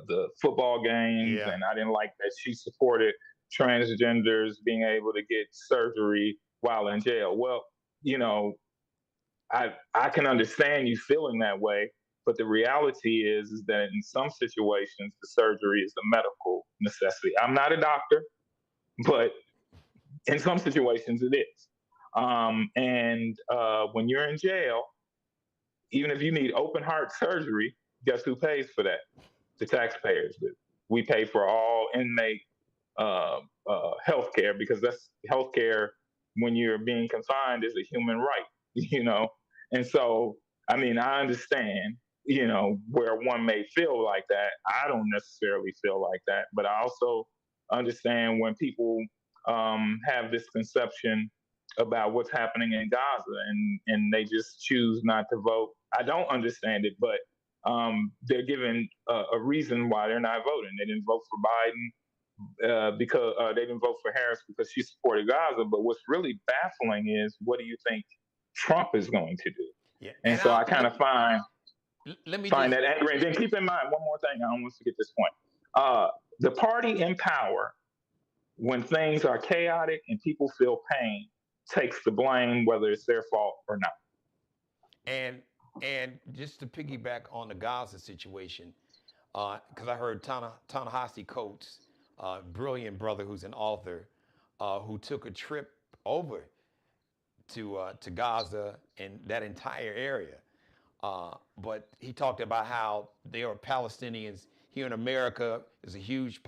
the football games, Yeah. and I didn't like that she supported transgenders being able to get surgery while in jail. Well, you know, I can understand you feeling that way, but the reality is that in some situations the surgery is a medical necessity. I'm not a doctor, but in some situations it is. And when you're in jail, even if you need open heart surgery, guess who pays for that? The taxpayers do. We pay for all inmate health care because that's health care when you're being confined is a human right, you know? And so, I mean, I understand, you know, where one may feel like that. I don't necessarily feel like that, but I also understand when people have this conception about what's happening in Gaza and they just choose not to vote. I don't understand it, but they're given a reason why they're not voting. They didn't vote for Biden because they didn't vote for Harris because she supported Gaza. But what's really baffling is what do you think Trump is going to do? Yeah. And so I kind of find that angry. And then keep in mind one more thing. I don't want to forget this point. The party in power, when things are chaotic and people feel pain, takes the blame, whether it's their fault or not. And just to piggyback on the Gaza situation, because I heard Ta-Nehisi Coates brilliant brother who's an author, who took a trip over to Gaza and that entire area. But he talked about how there are Palestinians here in America. There's a huge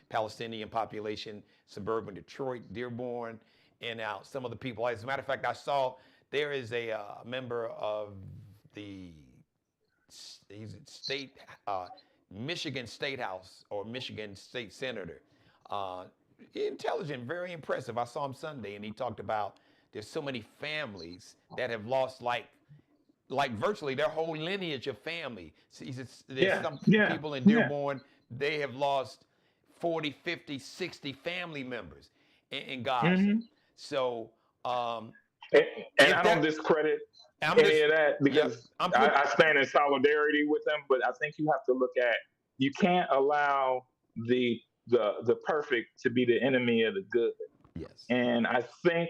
Palestinian population, suburban Detroit, Dearborn, and now some of the people. As a matter of fact, I saw there is a member of the he's a state Michigan State House or Michigan State Senator. Uh, Intelligent, very impressive. I saw him Sunday, and he talked about there's so many families that have lost like virtually their whole lineage of family. See, there's some people in Dearborn, they have lost 40, 50, 60 family members in Gaza. Mm-hmm. So, and I don't discredit any of that because I stand in solidarity with them. But I think you have to look at, you can't allow the perfect to be the enemy of the good. Yes. And I think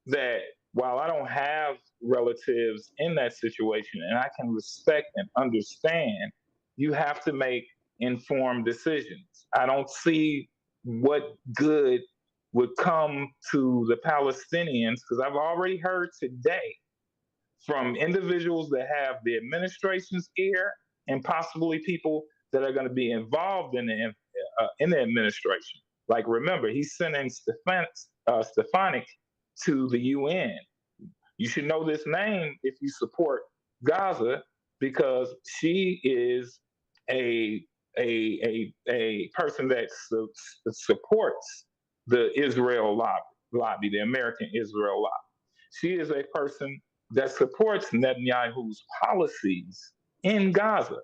that while I don't have relatives in that situation, and I can respect and understand, you have to make informed decisions. I don't see what good would come to the Palestinians, because I've already heard today from individuals that have the administration's ear and possibly people that are going to be involved in the administration. Like, remember, he's sending Stefanik to the UN. You should know this name if you support Gaza, because she is a person that supports the Israel lobby, the American Israel lobby. She is a person that supports Netanyahu's policies in Gaza.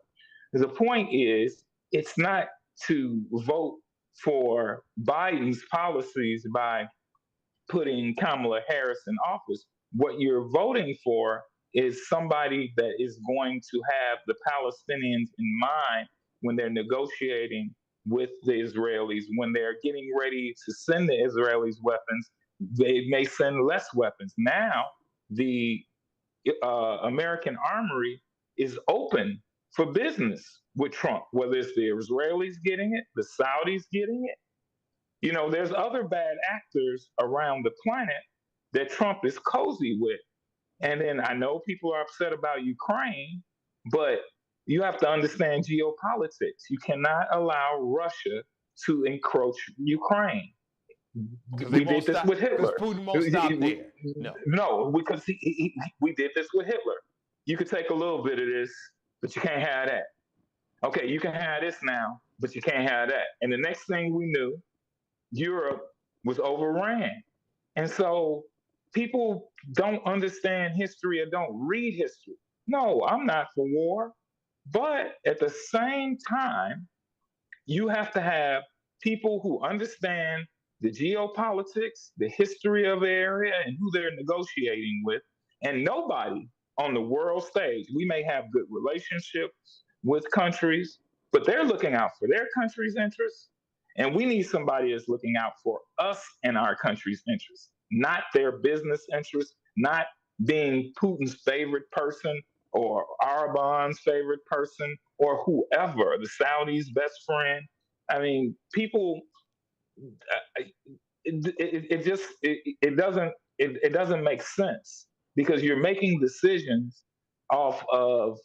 The point is, it's not to vote for Biden's policies by putting Kamala Harris in office. What you're voting for is somebody that is going to have the Palestinians in mind when they're negotiating with the Israelis. When they're getting ready to send the Israelis weapons, they may send less weapons. Now, the American armory is open for business with Trump, whether it's the Israelis getting it, the Saudis getting it. You know, there's other bad actors around the planet that Trump is cozy with. And then I know people are upset about Ukraine, but you have to understand geopolitics. You cannot allow Russia to encroach Ukraine. We did this with Hitler. Because Putin won't stop there. No, because we did this with Hitler. You could take a little bit of this, but you can't have that. Okay, you can have this now, but you can't have that. And the next thing we knew, Europe was overran. And so people don't understand history or don't read history. No, I'm not for war. But at the same time, you have to have people who understand the geopolitics, the history of the area, and who they're negotiating with. And nobody on the world stage, we may have good relationships with countries, but they're looking out for their country's interests. And we need somebody that's looking out for us and our country's interests, not their business interests, not being Putin's favorite person or Araban's favorite person or whoever, the Saudis' best friend. I mean, people, it doesn't make sense, because you're making decisions off of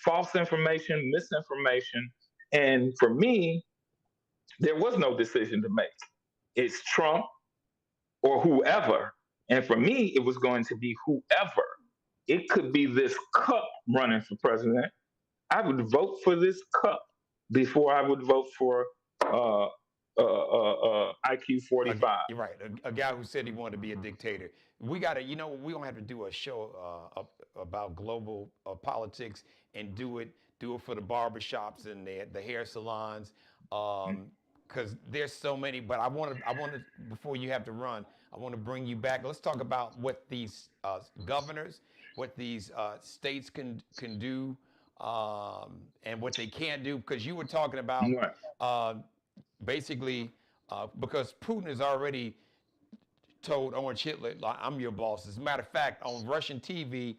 false information, misinformation. And for me, there was no decision to make. It's Trump or whoever. And for me, it was going to be whoever. It could be this cup running for president. I would vote for this cup before I would vote for IQ 45. You're right. A guy who said he wanted to be a dictator. We got to, we're going to have to do a show about global politics and do it for the barbershops and the hair salons. Because there's so many, but I want to, before you have to run, I want to bring you back. Let's talk about what these governors, what these states can do, and what they can't do. Because you were talking about basically, because Putin has already told Orange Hitler, I'm your boss. As a matter of fact, on Russian TV,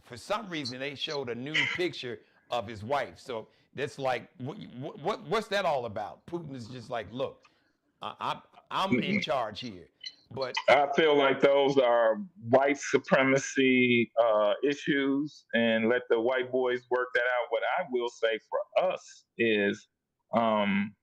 for some reason, they showed a nude picture of his wife. So that's like what's that all about? Putin is just like, look, I'm in charge here, but I feel like those are white supremacy issues, and let the white boys work that out. What I will say for us is, um,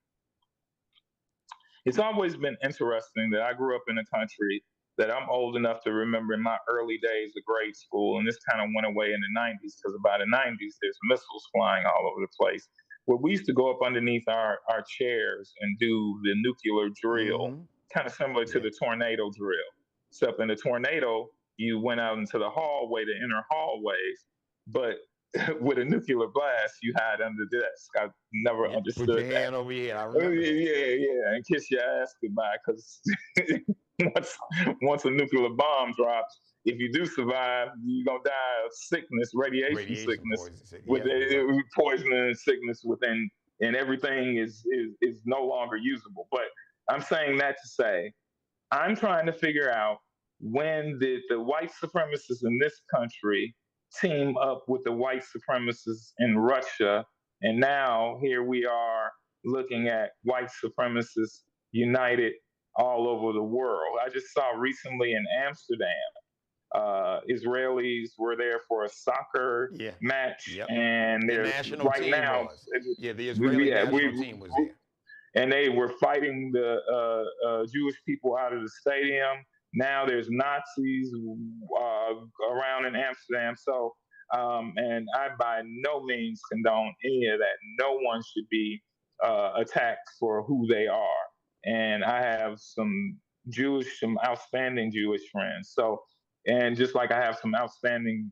it's always been interesting that I grew up in a country that I'm old enough to remember in my early days of grade school, and this kind of went away in the 90s because by the 90s there's missiles flying all over the place. Where we used to go up underneath our chairs and do the nuclear drill, mm-hmm, kind of similar to yeah, the tornado drill. Except in the tornado, you went out into the hallway, the inner hallways, but with a nuclear blast, you hide under the desk. I never yeah, put your understood that. hand over here. I Oh, remember yeah, that. yeah, yeah, and kiss your ass goodbye. Because once once a nuclear bomb drops, if you do survive, you're gonna die of sickness, radiation Radiation sickness, poison. with Yeah, you're right. poison and sickness within, and everything is no longer usable. But I'm saying that to say I'm trying to figure out when did the white supremacists in this country team up with the white supremacists in Russia, and now here we are looking at white supremacists united all over the world. I just saw recently in Amsterdam, Israelis were there for a soccer Yeah, match, yep. and The there's national right team now, was. Yeah, the Israeli yeah, national team was there. and they were fighting the Jewish people out of the stadium. Now there's Nazis around in Amsterdam. So, and I by no means condone any of that. No one should be attacked for who they are. And I have some outstanding Jewish friends. So, and just like I have some outstanding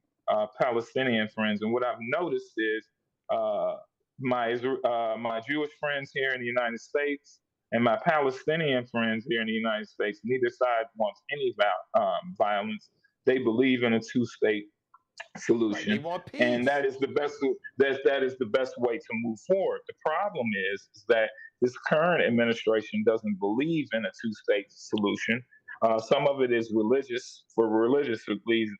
Palestinian friends. And what I've noticed is uh, my Jewish friends here in the United States and my Palestinian friends here in the United States, neither side wants any violence. They believe in a two-state Right. They solution, want and peace. that is the best way to move forward. The problem is that this current administration doesn't believe in a two-state solution. Some of it is religious for religious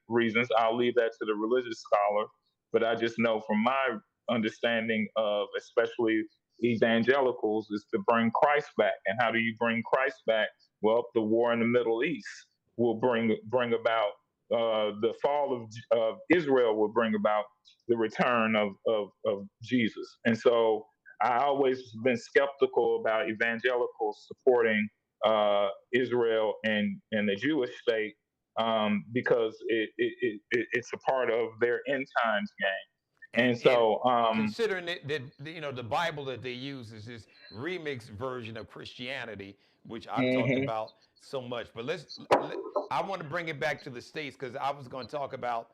reasons. I'll leave that to the religious scholar, but I just know from my understanding of especially evangelicals is to bring Christ back. And how do you bring Christ back? Well, the war in the Middle East will bring about the fall of Israel will bring about the return of Jesus. And so I always been skeptical about evangelicals supporting Israel and the Jewish state because it's a part of their end times game. And And so, considering that the Bible that they use is this remix version of Christianity, which I've talked mhm, about so much. But I want to bring it back to the states because I was going to talk about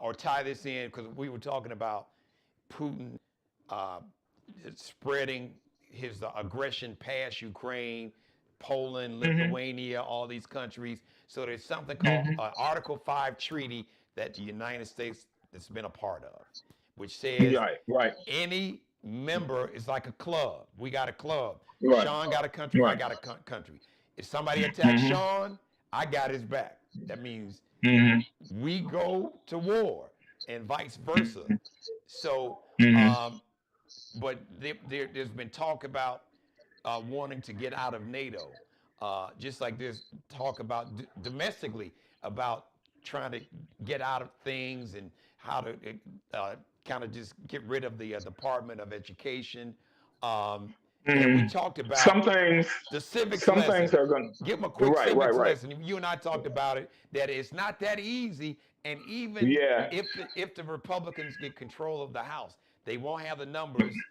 or tie this in because we were talking about Putin uh, spreading his aggression past Ukraine, Poland, mhm, Lithuania, all these countries. So there's something called mhm, Article 5 treaty that the United States has been a part of, which says right, right, any member is like a club. We got a club. right, Sean got a country, I right, got a country. If somebody attacks mhm, Sean, I got his back. That means mhm, we go to war and vice versa. So, mhm, but there's been talk about wanting to get out of NATO, just like there's talk about domestically about trying to get out of things and how to kind of just get rid of the Department of Education. Um, and we mhm. talked Some about things, the civics some things lesson. are going. Give them a quick Right, right, civics right. lesson. You and I talked about it that it's not that easy. And even Yeah. if the Republicans get control of the House, they won't have the numbers,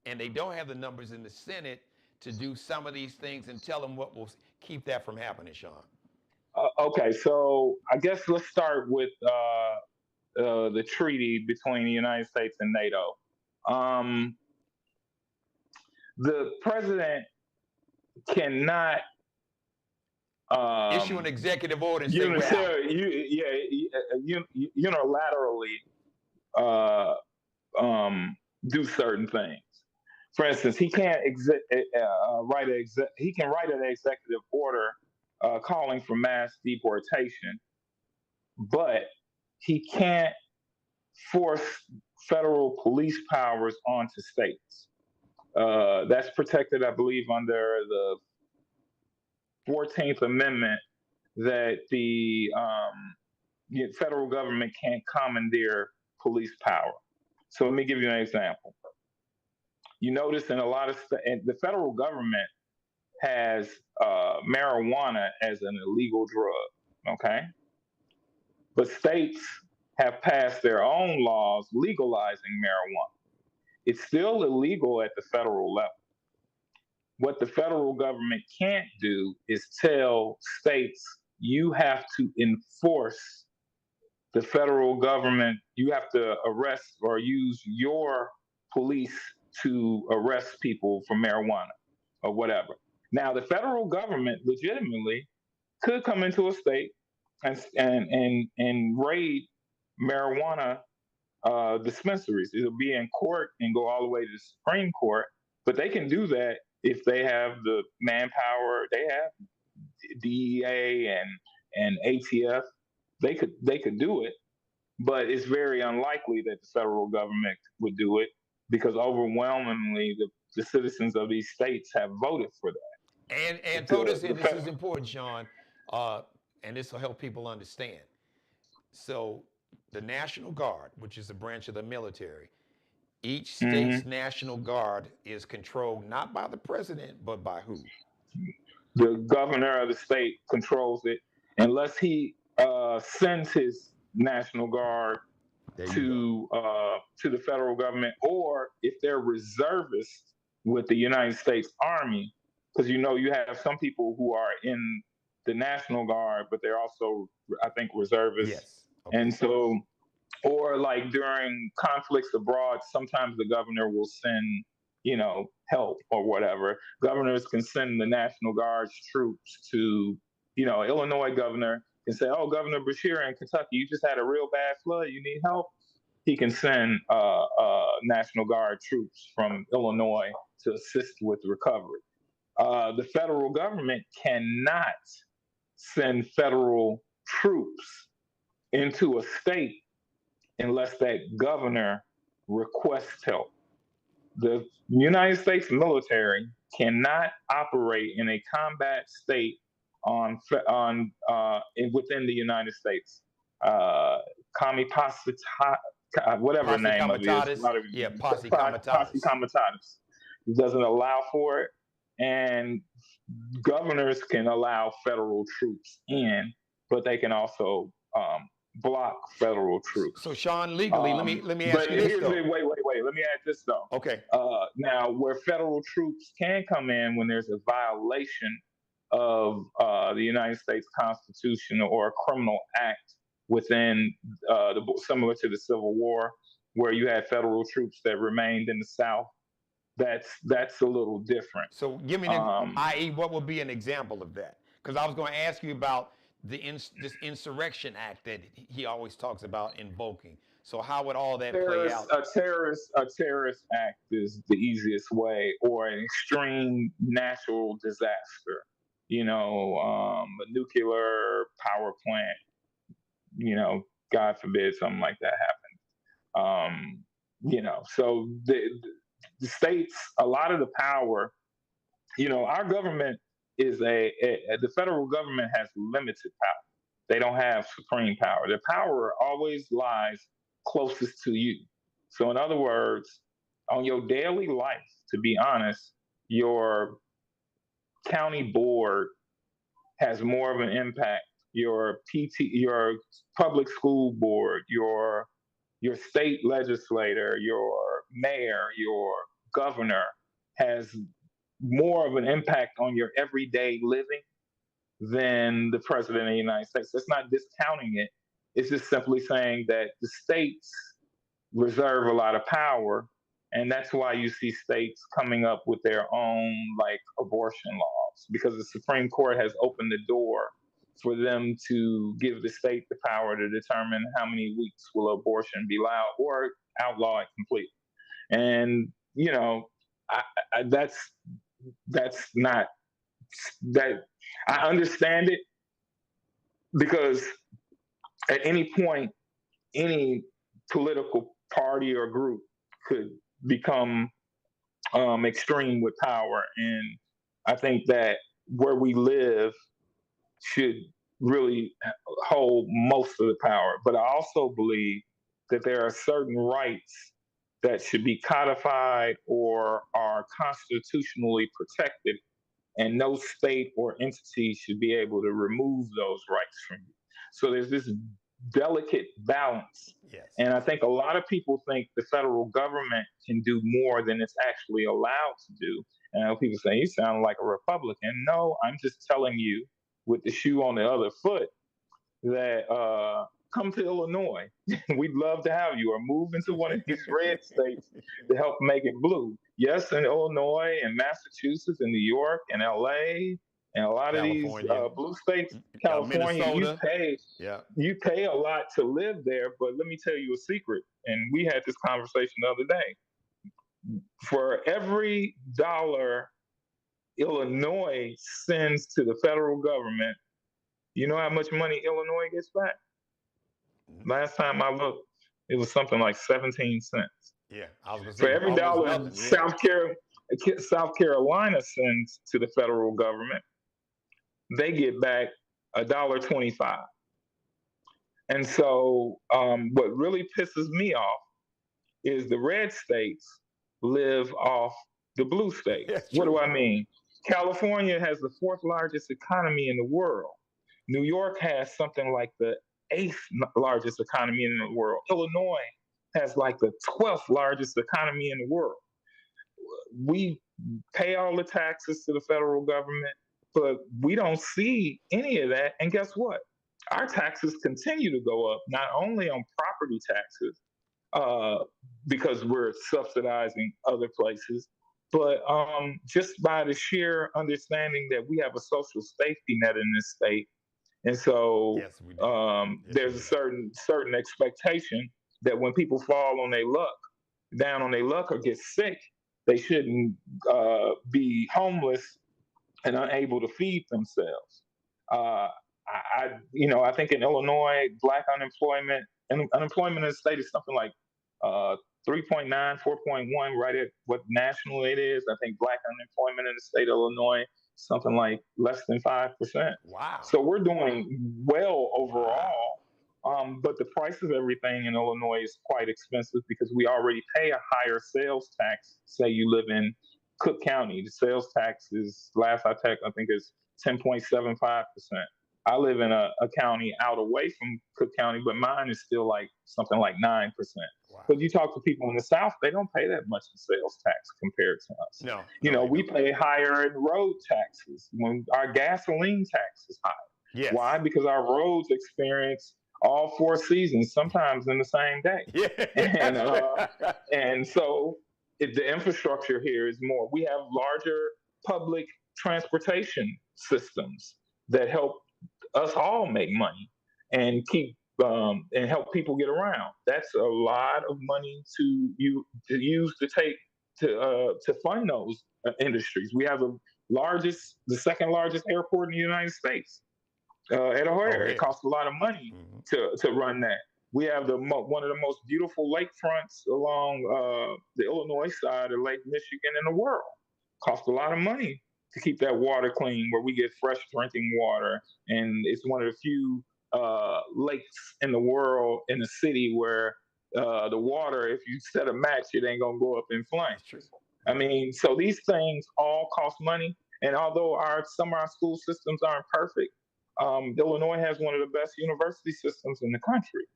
and they don't have the numbers in the Senate to do some of these things and tell them what will keep that from happening, Sean. Okay, so I guess let's start with the treaty between the United States and NATO. Um, the president cannot Issue an um, executive order and say we're out. unilaterally uh, do certain things. For instance, he can't he can write an executive order calling for mass deportation, but he can't force federal police powers onto states. That's protected, I believe, under the 14th Amendment, that the federal government can't commandeer police power. So let me give you an example. You notice in a lot of the federal government has marijuana as an illegal drug, okay? But states have passed their own laws legalizing marijuana. It's still illegal at the federal level. What the federal government can't do is tell states, you have to enforce the federal government, you have to arrest or use your police to arrest people for marijuana or whatever. Now, the federal government legitimately could come into a state and raid marijuana dispensaries. It'll be in court and go all the way to the Supreme Court, but they can do that if they have the manpower. They have DEA and ATF. They could do it, but it's very unlikely that the federal government would do it because overwhelmingly the citizens of these states have voted for that. And throw this in. This is important, Shawn, and this will help people understand. So, the National Guard, which is a branch of the military, each state's National Guard is controlled not by the president, but by who? The governor of the state controls it, unless he sends his National Guard to the federal government, or if they're reservists with the United States Army, because you have some people who are in the National Guard, but they're also, I think, reservists. Yes. Okay. And so, or like during conflicts abroad, sometimes the governor will send, help or whatever. Governors can send the National Guard's troops to, Illinois governor can say, oh, Governor Beshear in Kentucky, you just had a real bad flood, you need help. He can send National Guard troops from Illinois to assist with recovery. The federal government cannot send federal troops into a state unless that governor requests help. The United States military cannot operate in a combat state within the United States. Whatever the name of it is. Yeah, posse comitatus. It doesn't allow for it, and governors can allow federal troops in, but they can also block federal troops. So, Shawn, legally, let me ask you this though. Wait. Let me add this though. Okay. Now, where federal troops can come in when there's a violation of the United States Constitution or a criminal act within similar to the Civil War, where you had federal troops that remained in the South. That's a little different. So, give me i.e., what would be an example of that? Because I was going to ask you about this insurrection act that he always talks about invoking. So how would all that play out? A terrorist act is the easiest way, or an extreme natural disaster. A nuclear power plant. God forbid something like that happened. So the states, a lot of the power. Our government is the federal government has limited power. They don't have supreme power. Their power always lies closest to you. So in other words, on your daily life, to be honest, your county board has more of an impact. Your public school board, your state legislator, your mayor, your governor has more of an impact on your everyday living than the president of the United States. That's not discounting it. It's just simply saying that the states reserve a lot of power, and that's why you see states coming up with their own abortion laws, because the Supreme Court has opened the door for them to give the state the power to determine how many weeks will abortion be allowed or outlaw it completely. And that's not that. I understand it, because at any point, any political party or group could become extreme with power. And I think that where we live should really hold most of the power. But I also believe that there are certain rights that should be codified or are constitutionally protected, and no state or entity should be able to remove those rights from you. So there's this delicate balance. Yes. And I think a lot of people think the federal government can do more than it's actually allowed to do. And I know people say, you sound like a Republican. No, I'm just telling you, with the shoe on the other foot, that come to Illinois. We'd love to have you, or move into one of these red states to help make it blue. Yes, in Illinois and Massachusetts and New York and LA and a lot of these California, blue states, California, Minnesota. Yeah, you pay a lot to live there. But let me tell you a secret, and we had this conversation the other day. For every dollar Illinois sends to the federal government, you know how much money Illinois gets back? Last time I looked, it was something like 17 cents. Yeah, I was gonna say For every dollar nothing. Yeah. South Carolina sends to the federal government, they get back $1.25. And so, what really pisses me off is the red states live off the blue states. What do I mean? California has the fourth largest economy in the world. New York has something like the eighth largest economy in the world. Illinois has like the 12th largest economy in the world. We pay all the taxes to the federal government, but we don't see any of that. And guess what? Our taxes continue to go up, not only on property taxes, because we're subsidizing other places, but just by the sheer understanding that we have a social safety net in this state. And so Yes, we do. there's a certain expectation that when people fall on their luck, down on their luck, or get sick, they shouldn't be homeless and unable to feed themselves. I think in Illinois, black unemployment and unemployment in the state is something like 3.9, 4.1, right at what nationally it is. I think black unemployment in the state of Illinois, something like less than 5%. Wow. So we're doing well overall. But the price of everything in Illinois is quite expensive because we already pay a higher sales tax. Say you live in Cook County, the sales tax is, last I checked, I think it's 10.75%. I live in a county out away from Cook County, but mine is still like something like 9%. Wow. But you talk to people in the South, they don't pay that much in sales tax compared to us. No. We pay higher in road taxes when our gasoline tax is high. Yes. Why? Because our roads experience all four seasons, sometimes in the same day. Yeah. And so the infrastructure here is more. We have larger public transportation systems that help us all make money and keep and help people get around. That's a lot of money to use to fund those industries. We have the second largest airport in the United States. At O'Hare, it costs a lot of money to run that. We have one of the most beautiful lakefronts along the Illinois side of Lake Michigan in the world. Costs a lot of money to keep that water clean, where we get fresh drinking water, and it's one of the few lakes in the world, in the city, where the water, if you set a match, it ain't gonna go up in flames. I mean, so these things all cost money, and although some of our school systems aren't perfect, Illinois has one of the best university systems in the country.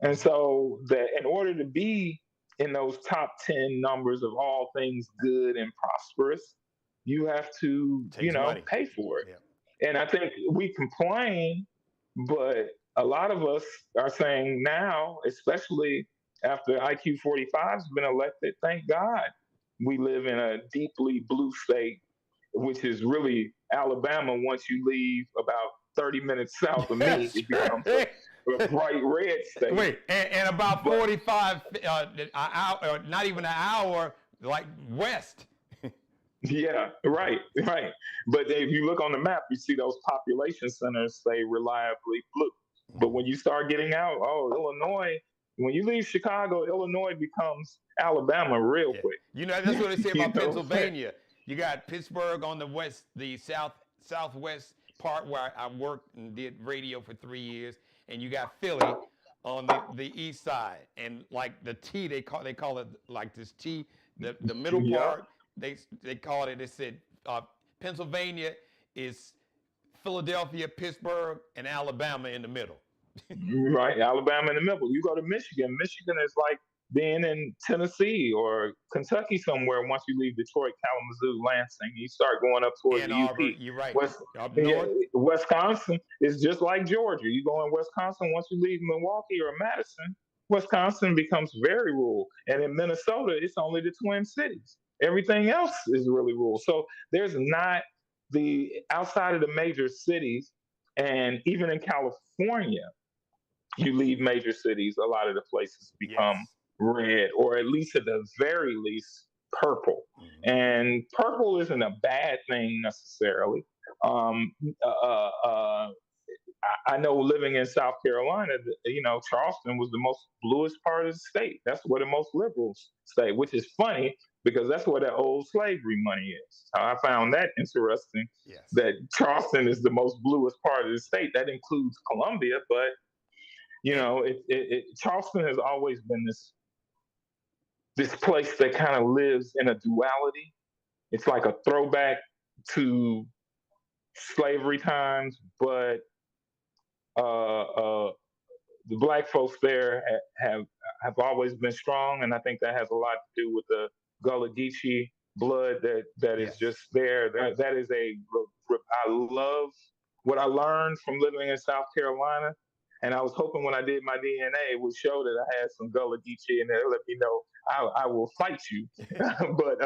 And so that in order to be in those top 10 numbers of all things good and prosperous, you have to, pay for it. Yeah. And I think we complain, but a lot of us are saying now, especially after IQ 45 has been elected, thank God we live in a deeply blue state, which is really Alabama once you leave about 30 minutes south of me. It becomes a bright red state. Wait, and about 45, an hour, not even an hour, like west. Yeah, right. But if you look on the map, you see those population centers say reliably blue. But when you start getting out, Illinois, When you leave Chicago, Illinois becomes Alabama real Yeah. quick. You know, that's what they say You about know what I'm saying? Pennsylvania. You got Pittsburgh on the west, the southwest part where I worked and did radio for 3 years, and you got Philly on the east side. And like the T, they call it like this T, the middle Yep. part. They call it. They said Pennsylvania is Philadelphia, Pittsburgh, and Alabama in the middle. Right, Alabama in the middle. You go to Michigan. Michigan is like being in Tennessee or Kentucky somewhere. Once you leave Detroit, Kalamazoo, Lansing, you start going up towards Ann the Arbor, UP. you're right. West, Up yeah, north, Wisconsin is just like Georgia. You go in Wisconsin once you leave Milwaukee or Madison. Wisconsin becomes very rural, and in Minnesota, it's only the Twin Cities. Everything else is really rural. So there's not the outside of the major cities, and even in California you leave major cities, a lot of the places become yes. red, or at least at the very least purple. Hmm. And purple isn't a bad thing necessarily. Um, uh, uh, uh, I know living in South Carolina, Charleston was the most bluest part of the state. That's where the most liberals stay, which is funny because that's where the old slavery money is. I found that interesting Yes. that Charleston is the most bluest part of the state. That includes Columbia, but And Charleston has always been this place that kind of lives in a duality. It's like a throwback to slavery times, but the black folks there have always been strong, and I think that has a lot to do with the Gullah Geechee blood that is yes. just there. That is I love what I learned from living in South Carolina. And I was hoping when I did my DNA, it would show that I had some Gullah Geechee, and it'll let me know I will fight you. But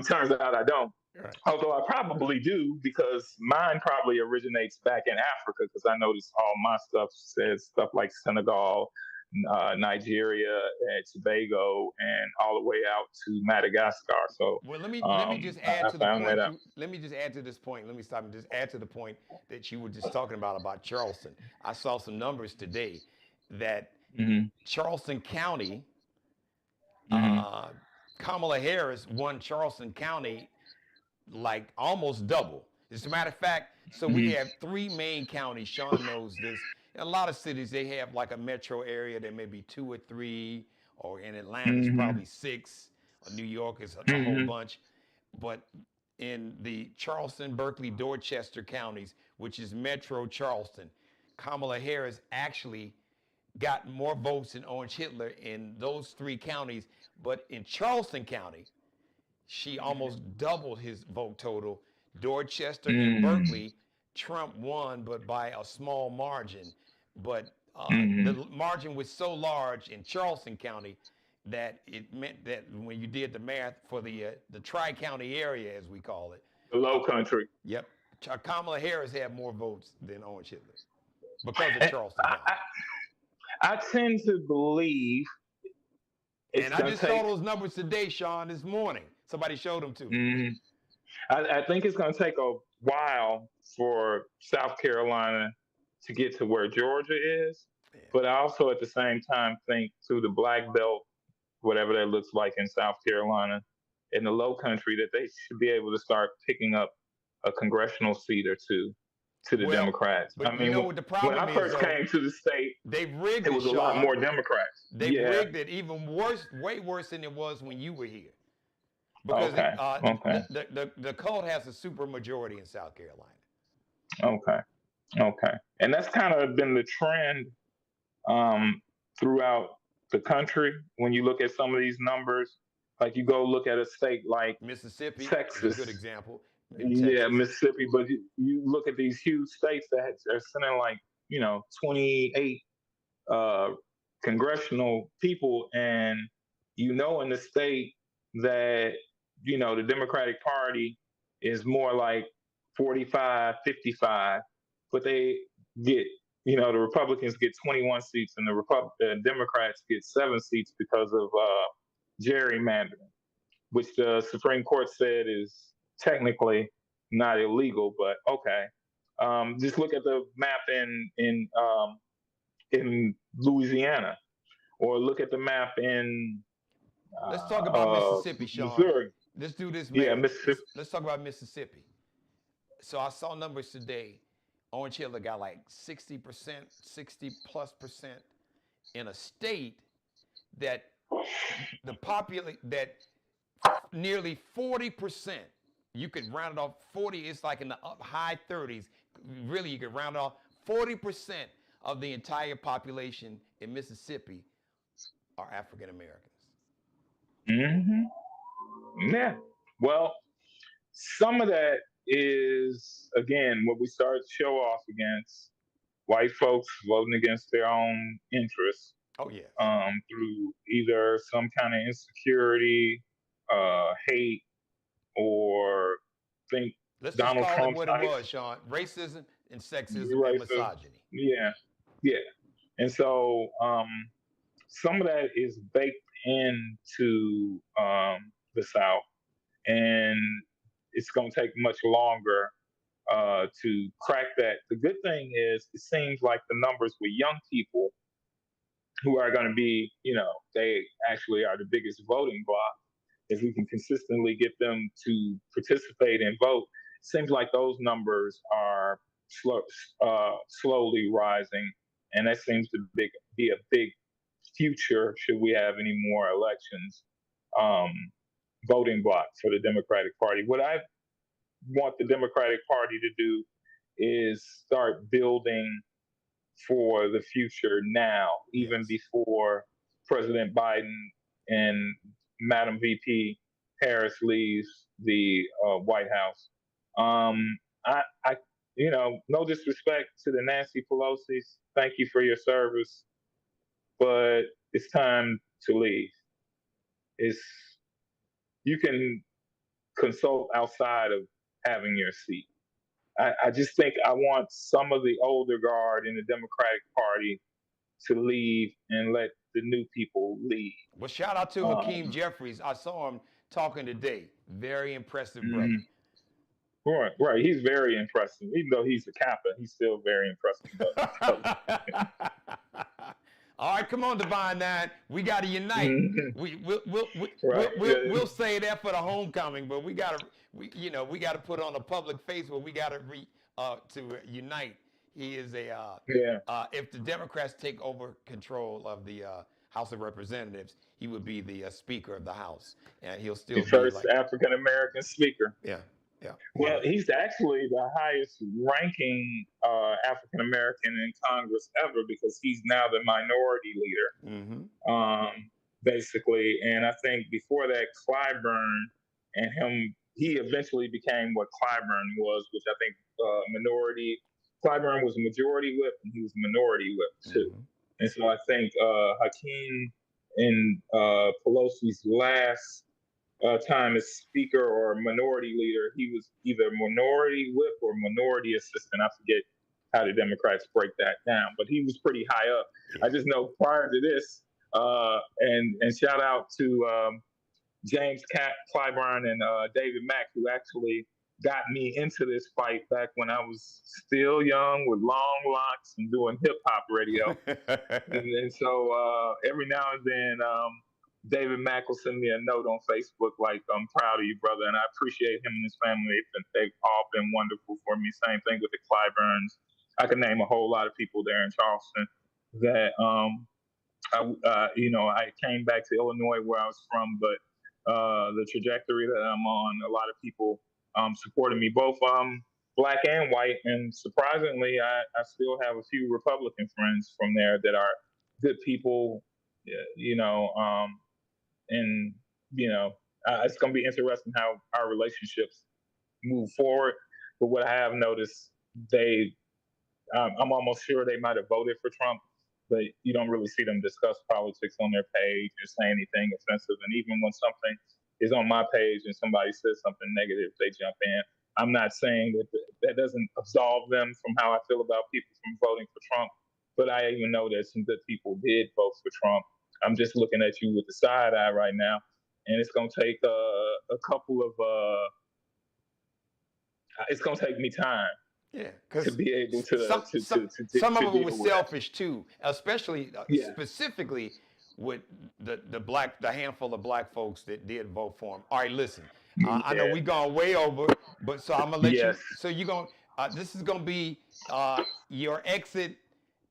turns out I don't. Right. Although I probably do because mine probably originates back in Africa because I noticed all my stuff says stuff like Senegal, Nigeria, and Tobago, and all the way out to Madagascar. So Well, let me just add I to the found that point out. you. Let me just add to this point. Let me stop and just add to the point that you were just talking about Charleston. I saw some numbers today that Hmm. Charleston County, Hmm. uh, Kamala Harris won Charleston County like almost double. As a matter of fact, so we Hmm. have three main counties. Shawn knows this. In a lot of cities, they have like a metro area. There may be two or three, or in Atlanta, it's Hmm. probably six. Or New York is a whole Hmm. bunch. But in the Charleston, Berkeley, Dorchester counties, which is Metro Charleston, Kamala Harris actually got more votes than Orange Hitler in those three counties. But in Charleston County, she almost doubled his vote total. Dorchester and Hmm. Berkeley, Trump won, but by a small margin. But Hmm. the margin was so large in Charleston County that it meant that when you did the math for the tri-county area, as we call it, The uh, Low Country. yep, Kamala Harris had more votes than Orange Hitler because of And Charleston County. I tend to believe it's And I going to just saw take. those numbers today, Shawn, this morning. Somebody showed them to me. Mhm. I think it's going to take a while for South Carolina to get to where Georgia is. Yeah. But I also, at the same time, think through the Black Belt, whatever that looks like in South Carolina, in the Low Country, that they should be able to start picking up a congressional seat or two to the Well, Democrats. I but you mean, know what the when problem I is, first though? came to the state, They've rigged it it, was a lot Shawn. more Democrats. They've Yeah. rigged it even worse, way worse than it was when you were here. Because Okay. Okay. the cult has a super majority in South Carolina. Okay. Okay. And that's kind of been the trend um, throughout the country. When you look at some of these numbers, like you go look at a state like Mississippi is a Texas, good example in yeah, Texas. Mississippi, but you look at these huge states that are sending like 28 uh, congressional people, and in the state that the Democratic Party is more like 45, 55, but they get the Republicans get 21 seats and the Democrats get 7 seats because of gerrymandering, which the Supreme Court said is technically not illegal, but okay. Just look at the map in Louisiana. or look at the map in Let's talk about Mississippi, Shawn. Missouri. Let's do this, Yeah, man. Mississippi. Let's talk about Mississippi. So I saw numbers today. Orange Hill got like 60%, 60+% in a state that that nearly 40%. You could round it off 40. It's like in the high 30s. Really, you could round it off 40% of the entire population in Mississippi are African Americans. Yeah. Well, some of that is again what we started to show off against white folks voting against their own interests. Oh yes. Through either some kind of insecurity, hate, or think Let's just Donald call Trump's it what it was, Shawn. Racism and sexism and misogyny. Yeah, yeah. And so some of that is baked into the South, and it's going to take much longer to crack that. The good thing is, it seems like the numbers with young people who are going to be, they actually are the biggest voting bloc. If we can consistently get them to participate and vote, it seems like those numbers are slowly rising, and that seems to be a big future should we have any more elections. Voting bloc for the Democratic Party. What I want the Democratic Party to do is start building for the future now, even before President Biden and Madam VP Harris leaves the White House. I, no disrespect to the Nancy Pelosi's. Thank you for your service, but it's time to leave. You can consult outside of having your seat. I just think I want some of the older guard in the Democratic Party to leave and let the new people lead. Well, shout out to Hakeem Jeffries. I saw him talking today. Very impressive brother. Right. He's very impressive. Even though he's a Kappa, he's still very impressive. All right, come on, Divine Nine. We got to unite. We'll say that for the homecoming, but we got to put on a public face where we got to unite. He is if the Democrats take over control of the House of Representatives, he would be the Speaker of the House, and he'll still be first African American Speaker. Yeah. Well, he's actually the highest ranking African American in Congress ever, because he's now the minority leader, basically. And I think before that, Clyburn and him, he eventually became what Clyburn was, which I think Clyburn was a majority whip, and he was a minority whip too. And so I think Hakeem in Pelosi's last time as Speaker or Minority Leader, he was either Minority Whip or Minority Assistant. I forget how the Democrats break that down, but he was pretty high up. I just know prior to this, and shout out to James Clyburn and David Mack, who actually got me into this fight back when I was still young with long locks and doing hip hop radio. and so every now and then, David Mack will send me a note on Facebook like, "I'm proud of you, brother," and I appreciate him and his family. They've all been wonderful for me. Same thing with the Clyburns. I can name a whole lot of people there in Charleston that I came back to Illinois where I was from, but the trajectory that I'm on, a lot of people supported me, both black and white, and surprisingly, I still have a few Republican friends from there that are good people, and it's going to be interesting how our relationships move forward. But what I have noticed, I'm almost sure they might have voted for Trump, but you don't really see them discuss politics on their page or say anything offensive. And even when something is on my page and somebody says something negative, they jump in. I'm not saying that doesn't absolve them from how I feel about people from voting for Trump, but I even know that some good people did vote for Trump. I'm just looking at you with the side eye right now, and it's going to take a couple of it's going to take me time. Yeah, to be able to some of it was selfish too, especially specifically with the handful of black folks that did vote for him. All right, listen. I know Yeah. we gone way over, but so I'm gonna let you. Yes. So you going this is gonna be your exit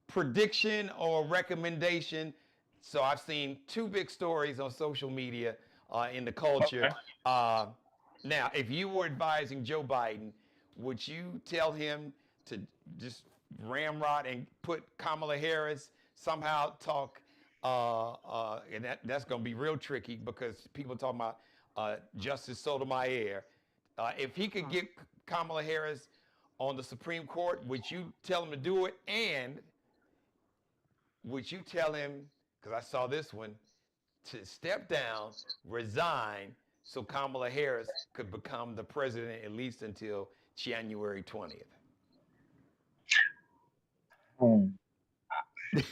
prediction or recommendation. So I've seen two big stories on social media in the culture. Okay. Uh, Now, if you were advising Joe Biden, would you tell him to just ramrod and put Kamala Harris somehow talk? And that's going to be real tricky because people talking about Justice Sotomayor. If he could get Kamala Harris on the Supreme Court, would you tell him to do it? And would you tell him, because I saw this one, to step down, resign, so Kamala Harris could become the president at least until January 20th? Hmm.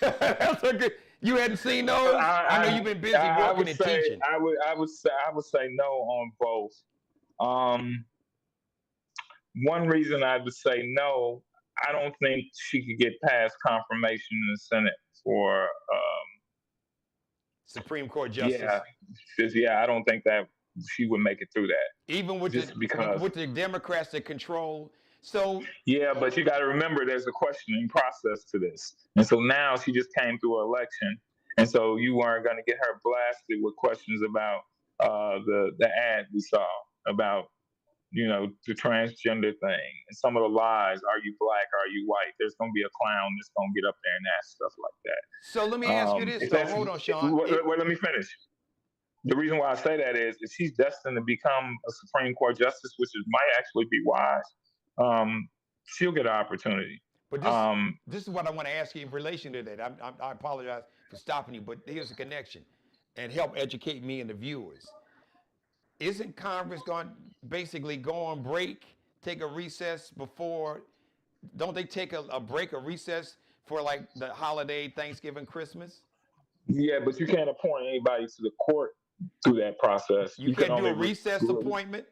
That's a good. You hadn't seen those? I know you've been busy I working would and say teaching. I would say no on both. Um, One reason I would say no, I don't think she could get past confirmation in the Senate for Supreme Court yeah, justice. yeah. I don't think that she would make it through that Even just because. with the Democrats that control. So Yeah, but you got to remember there's a questioning process to this, and so now she just came through an election, and so you weren't going to get her blasted with questions about the ad we saw about the transgender thing and some of the lies. Are you black? Are you white? There's going to be a clown that's going to get up there and ask stuff like so let me ask you that. this If though. that's Hold on, Shawn. well, let me finish. The reason why I say that is if she's destined to become a Supreme Court justice, which might actually be wise, she'll get an opportunity. But Um, this is what I want to ask you in relation to that. I apologize for stopping you, but here's the connection, and help educate me and the viewers. Isn't Congress going basically go on break, take a recess before? Don't they take a break, a recess for like the holiday, Thanksgiving, Christmas? yeah, but you can't appoint anybody to the court through that process. You You can can't do a only recess appointment.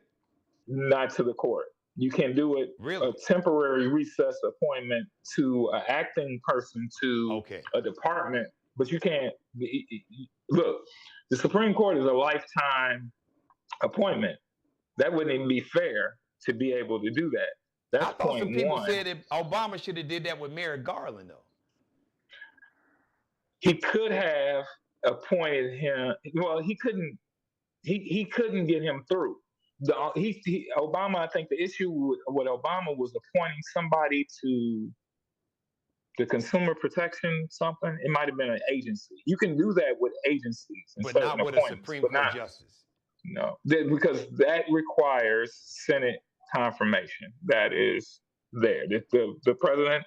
not to the court. You can do it a Really? temporary recess appointment to an acting person to Okay. a department, but you can't look. The Supreme Court is a lifetime appointment. That wouldn't even be fair to be able to do that. I That's thought some point people one. said that Obama should have did that with Merrick Garland though. He could have appointed him. Well, he couldn't. He couldn't get him through. Obama. I think the issue with Obama was appointing somebody to the consumer protection something. It might have been an agency. You can do that with agencies and But certain not with a appointments, Supreme but Court not justice. no because that requires Senate confirmation. That is there. The president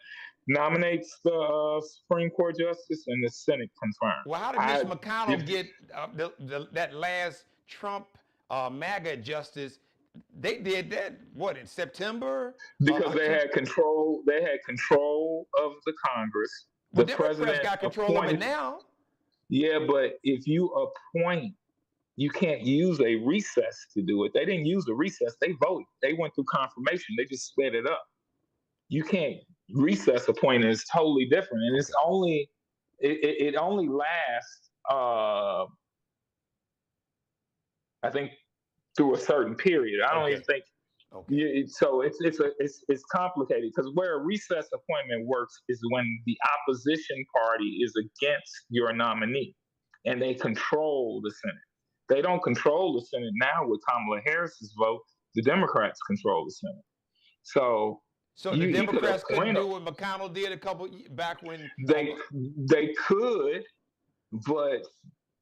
nominates the Supreme Court justice, and the Senate confirms. Well, how did Mitch McConnell get that last Trump MAGA justice? They did that what in September? Because they had control. They had control of the Congress. Well, The Democrats president got control of it appointed. now. Yeah, but if you appoint, you can't use a recess to do it. They didn't use the recess. They voted. They went through confirmation. They just sped it up. You can't recess appointment is totally different, and it's only it only lasts. I think through a certain period. I don't even think. Okay. So it's complicated because where a recess appointment works is when the opposition party is against your nominee, and they control the Senate. They don't control the Senate now with Kamala Harris's vote. The Democrats control the Senate. So the Democrats couldn't do what McConnell did a couple back when they could, but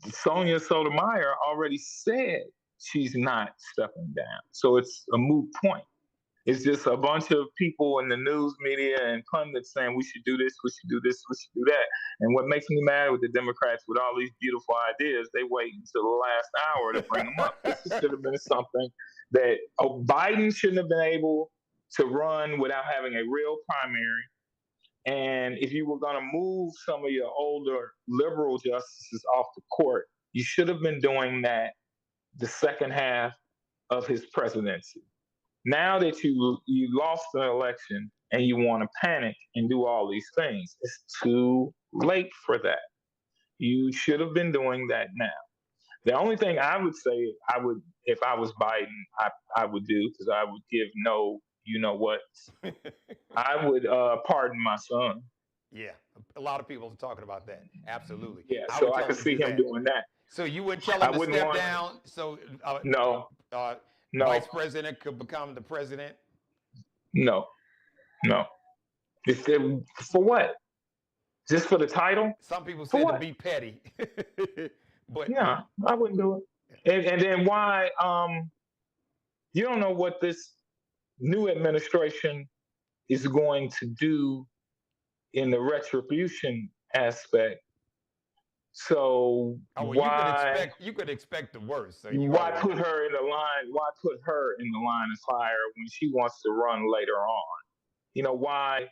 Sonia Sotomayor already said she's not stepping down. So it's a moot point. It's just a bunch of people in the news media and pundits saying we should do this, we should do this, we should do that. And what makes me mad with the Democrats with all these beautiful ideas, they wait until the last hour to bring them up. This should have been something that Biden shouldn't have been able to run without having a real primary. And if you were going to move some of your older liberal justices off the court, you should have been doing that the second half of his presidency. Now that you lost an election and you want to panic and do all these things, it's too late for that. You should have been doing that now. The only thing I would say I would, if I was Biden, I would do, because I would give no, you know what, I would pardon my son. Yeah, a lot of people are talking about that. Absolutely. Yeah, I would so I tell could him to see do him that. doing that. So you would tell I him to wouldn't step want, down so no, uh, no, vice president could become the president? no, no. If it- for what? Just for the title? Some people For said to what? be petty. But Yeah, I wouldn't do it. And then why? You don't know what this new administration is going to do in the retribution aspect. So oh well, why you could expect the worst. So you why already put know. her in the line? Why put her in the line of fire when she wants to run later on? Why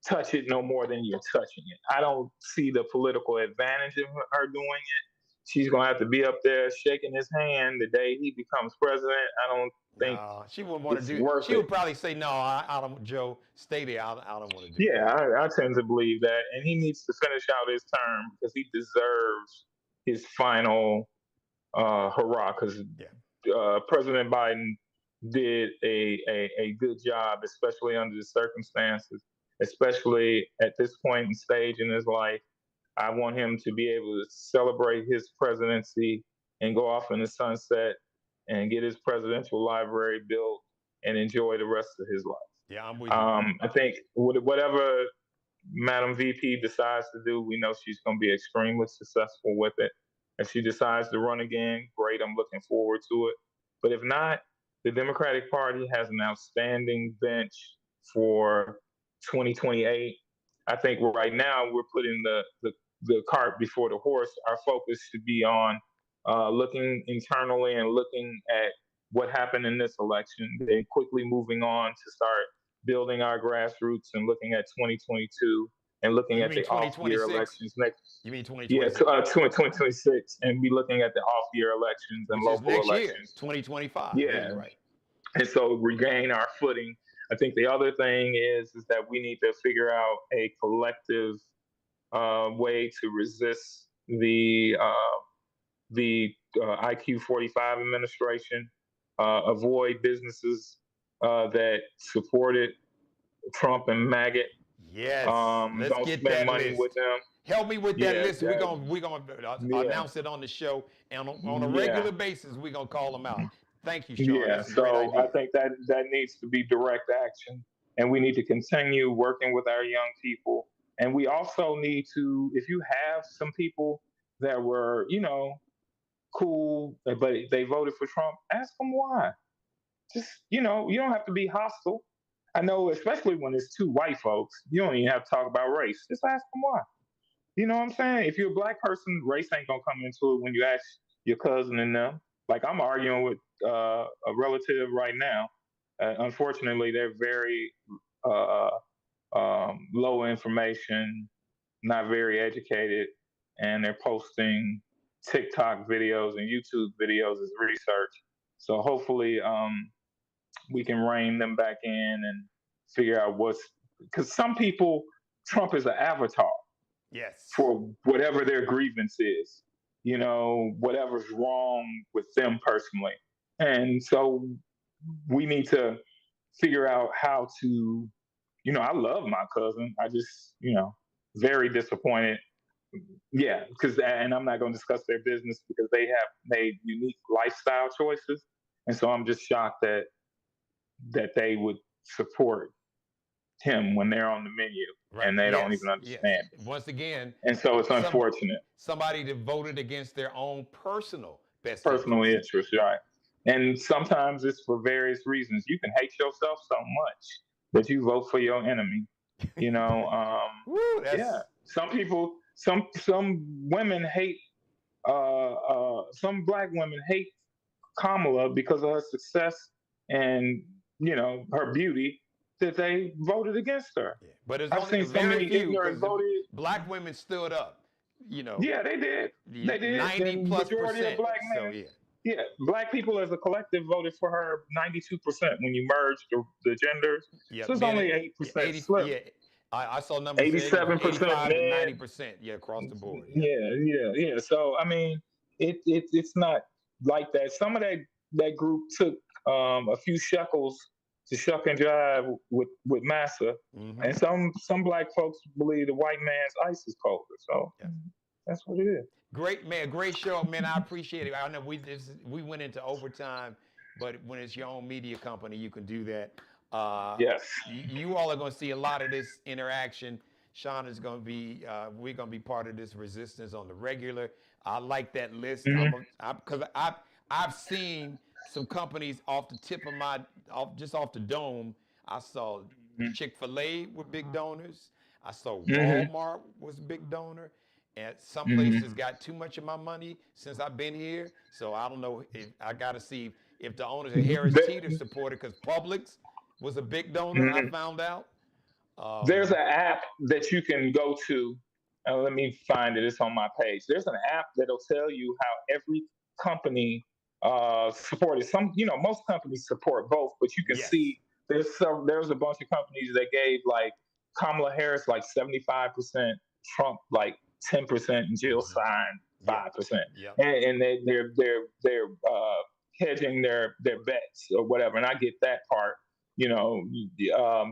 touch it no more than you're touching it? I don't see the political advantage of her doing it. She's gonna have to be up there shaking his hand the day he becomes president. I don't think No, she wouldn't want to it's do. worth She it. would probably say, "No, I don't, Joe, stay there. I don't want to do Yeah, that." I tend to believe that, and he needs to finish out his term because he deserves his final hurrah. Because Yeah. President Biden did a good job, especially under the circumstances, especially at this point and stage in his life. I want him to be able to celebrate his presidency and go off in the sunset and get his presidential library built and enjoy the rest of his life. Yeah, I'm with you. I think whatever Madam VP decides to do, we know she's going to be extremely successful with it. If she decides to run again, great. I'm looking forward to it. But if not, the Democratic Party has an outstanding bench for 2028. I think right now we're putting the cart before the horse. Our focus should be on looking internally and looking at what happened in this election, then quickly moving on to start building our grassroots and looking at 2022 and looking You at mean the off-year 2026? elections next. You mean Yeah, 2026? 2026, and be looking at the off-year elections and Which is local next year, elections. 2025. Yeah, Yeah, you're right. and so regain our footing. I think the other thing is that we need to figure out a collective way to resist the IQ 45 administration, avoid businesses that supported Trump and MAGA. Yes, let's Don't get spend that money with list. them. Help me with that Yeah, list. We're gonna yeah, announce it on the show, and on a yeah, regular basis, we're gonna call them out. Thank you, Shawn. yeah. That's a great So I idea. think that needs to be direct action, and we need to continue working with our young people. And we also need to, if you have some people that were, cool, but they voted for Trump, ask them why. Just, you don't have to be hostile. I know, especially when it's two white folks, you don't even have to talk about race. Just ask them why. You know what I'm saying? If you're a black person, race ain't gonna come into it when you ask your cousin and them. Like I'm arguing with a relative right now. Unfortunately, they're very uh, low information, not very educated, and they're posting TikTok videos and YouTube videos as research. So hopefully, we can rein them back in and figure out because some people, Trump is an avatar Yes. for whatever their grievance is, whatever's wrong with them personally. And so we need to figure out how to, I love my cousin. I just, very disappointed. Yeah, and I'm not going to discuss their business because they have made unique lifestyle choices. And so I'm just shocked that they would support him when they're on the menu Right. and they don't Yes. even Yes. understand. Once again, And so it's some unfortunate. somebody that voted against their own personal best Personal interest. interest, right? And sometimes it's for various reasons. You can hate yourself so much that you vote for your enemy. Woo, Yeah. that's Some people, some women hate. Some black women hate Kamala because of her success and her beauty that they voted against her. yeah. But there's I've only seen so very many few ignorant because the voted. black women stood up. You know, Yeah, they did. They did. 90 And plus majority of percent. black So men. yeah. Yeah, black people as a collective voted for her 92% when you merge the genders. Yeah, So it's men, only 8% 80, slip. yeah, I saw numbers saying it was 87% 85 to men. 90%. Yeah, across the board. Yeah. Yeah. So I mean, it's not like that. Some of that group took a few shekels to shuck and jive with massa, Mm-hmm. and some black folks believe the white man's ice is colder. So Yeah. that's what it is. Great man, great show, man. I appreciate it. I know we went into overtime, but when it's your own media company, you can do that. Yes. You all are going to see a lot of this interaction. Shawn is going to be, we're going to be part of this resistance on the regular. I like that list. Hmm. Because I've seen some companies off the tip of just off the dome. I saw Chick-fil-A with big donors. I saw Hmm. Walmart was a big donor. And some Hmm. places got too much of my money since I've been here. So I don't know if I got to see if the owners of Harris Teeter supported because Publix was a big donor. I Hmm. found out. There's Um, an app that you can go to. Let me find it. It's on my page. There's an app that'll tell you how every company supported. Most companies support both, but you can yes. see there's a bunch of companies that gave like Kamala Harris like 75%, Trump like 10%, and Jill Mm-hmm. Stein Yep. 5%, Yep. and they're hedging their bets or whatever. And I get that part, you know.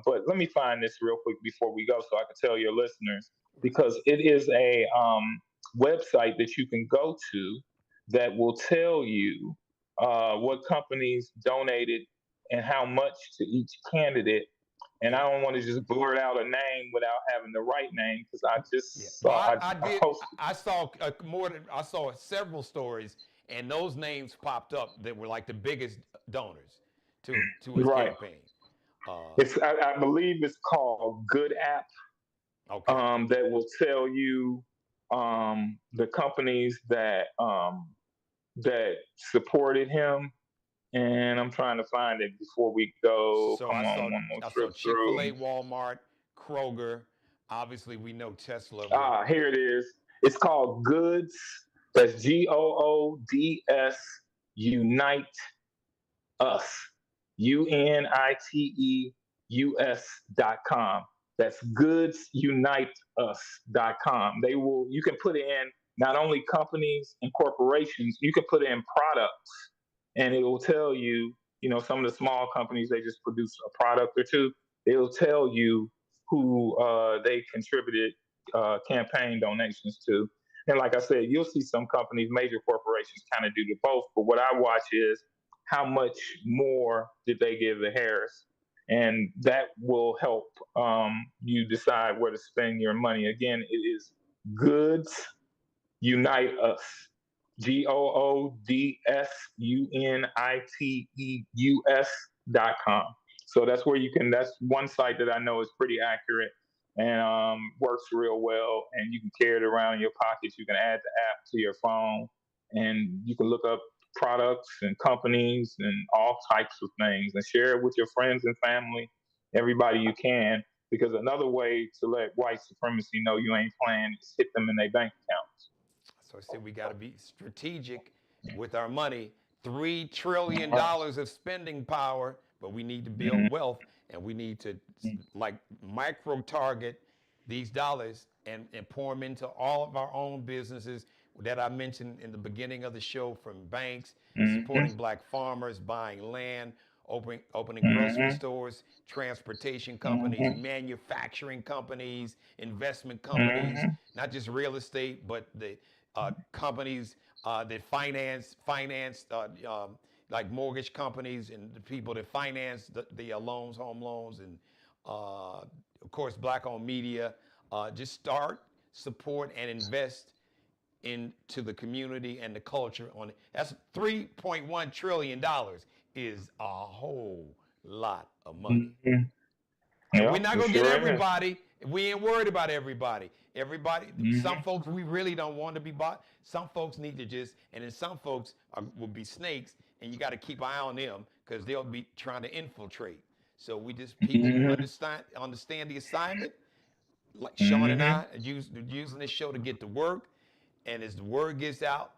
But let me find this real quick before we go, so I can tell your listeners, Right. because it is a website that you can go to that will tell you what companies donated and how much to each candidate. And I don't want to just blurt out a name without having the right name, because I Yeah. just Well, saw I I did. posted. I saw more than I saw several stories, and those names popped up that were like the biggest donors to his Right. campaign. Uh, I believe it's called Good App, okay. that will tell you the companies that supported him. And I'm trying to find it before we go. So Come on, one more I trip saw through. Chick-fil-A, Walmart, Kroger. Obviously, we know Tesla with. Here it is. It's called Goods. That's Goods. Unite Us. UNITEUS.com. That's GoodsUniteUs.com. You can put in not only companies and corporations, you can put in products, and it will tell you, some of the small companies, they just produce a product or two. It'll tell you who they contributed campaign donations to. And like I said, you'll see some companies, major corporations, kind of do the both. But what I watch is how much more did they give to Harris, and that will help you decide where to spend your money. Again, it is Goods Unite Us. GOODSUNITEUS.com. So that's where that's one site that I know is pretty accurate and works real well. And you can carry it around in your pockets. You can add the app to your phone, and you can look up products and companies and all types of things and share it with your friends and family, everybody you can. Because another way to let white supremacy know you ain't playing is hit them in their bank accounts. So I said we got to be strategic with our money. $3 trillion of spending power, but we need to build wealth, and we need to like micro target these dollars and pour them into all of our own businesses that I mentioned in the beginning of the show, from banks, Mm-hmm. supporting black farmers, buying land, opening grocery Mm-hmm. stores, transportation companies, Mm-hmm. manufacturing companies, investment companies, Mm-hmm. not just real estate, but the companies that finance like mortgage companies and the people that finance the loans, home loans, and of course black-owned media. Just start, support, and invest into the community and the culture on it. That's $3.1 trillion is a whole lot of money. Mm-hmm. And we're Yep, not it gonna get sure is. everybody. We ain't worried about everybody. Some Mm-hmm. folks we really don't want to be bought. Some folks need to and then some folks will be snakes, and you got to keep an eye on them because they'll be trying to infiltrate. So we just people who Mm-hmm. understand the assignment, like Shawn and Mm-hmm. I, are using this show to get the work, and as the word gets out,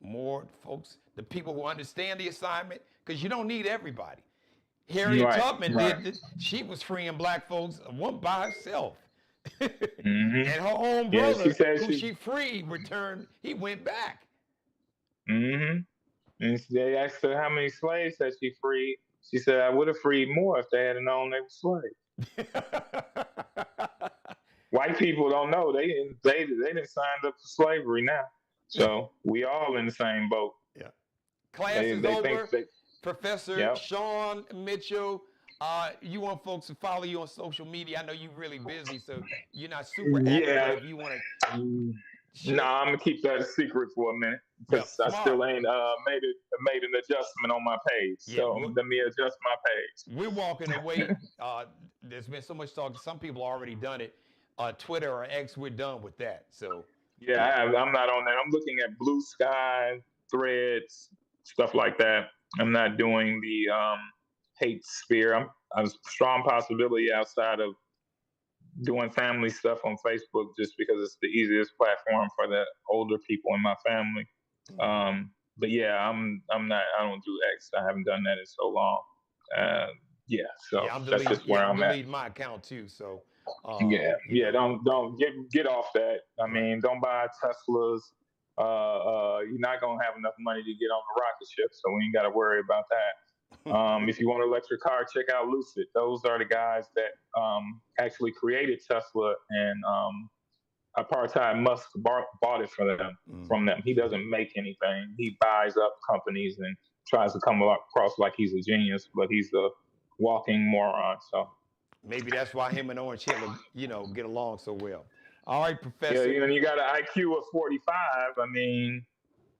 more folks, the people who understand the assignment, because you don't need everybody. Harriet Right, Tubman right. did this. She was freeing black folks one by herself. Mm-hmm. And her own Yeah, she brother, said who she freed, returned. He went back. Mm-hmm. And they asked her how many slaves had she freed. She said, "I would have freed more if they had known they were slaves." White people don't know they didn't sign up for slavery now, so we all in the same boat. Yeah. Class They is they think over. that Professor yeah. Shawn Mitchell, you want folks to follow you on social media. I know you're really busy, so you're not super active, but Yeah. if you want to Mm, no, share, I'm gonna keep that a secret for a minute yeah, because I smart. still ain't made an adjustment on my page. Yeah, So let me adjust my we're walking away. There's been so much talk. Some people already done it. Twitter or X, we're done with that. So, Yeah, yeah. I'm not on that. I'm looking at Blue Sky, Threads, stuff like that. I'm not doing the hate sphere. I'm a strong possibility outside of doing family stuff on Facebook just because it's the easiest platform for the older people in my family. Mhm. But yeah, I'm not. I don't do X. I haven't done that in so long. Uh, yeah, so Yeah, I'm that's deleting. just Yeah, where I'm I'm at. deleting my account too. So, Yeah, you yeah. know, Don't get off that. I right. mean, don't buy Teslas. You're not gonna have enough money to get on the rocket ship, so we ain't got to worry about that. If you want an electric car, check out Lucid. Those are the guys that actually created Tesla, and Apartheid Musk bought it for them from Hmm. them. He doesn't make anything. He buys up companies and tries to come across like he's a genius, but he's a walking moron. So Maybe that's why him and Orange Hitler, get along so well. All right, yeah, Professor. you got an IQ of 45. I mean,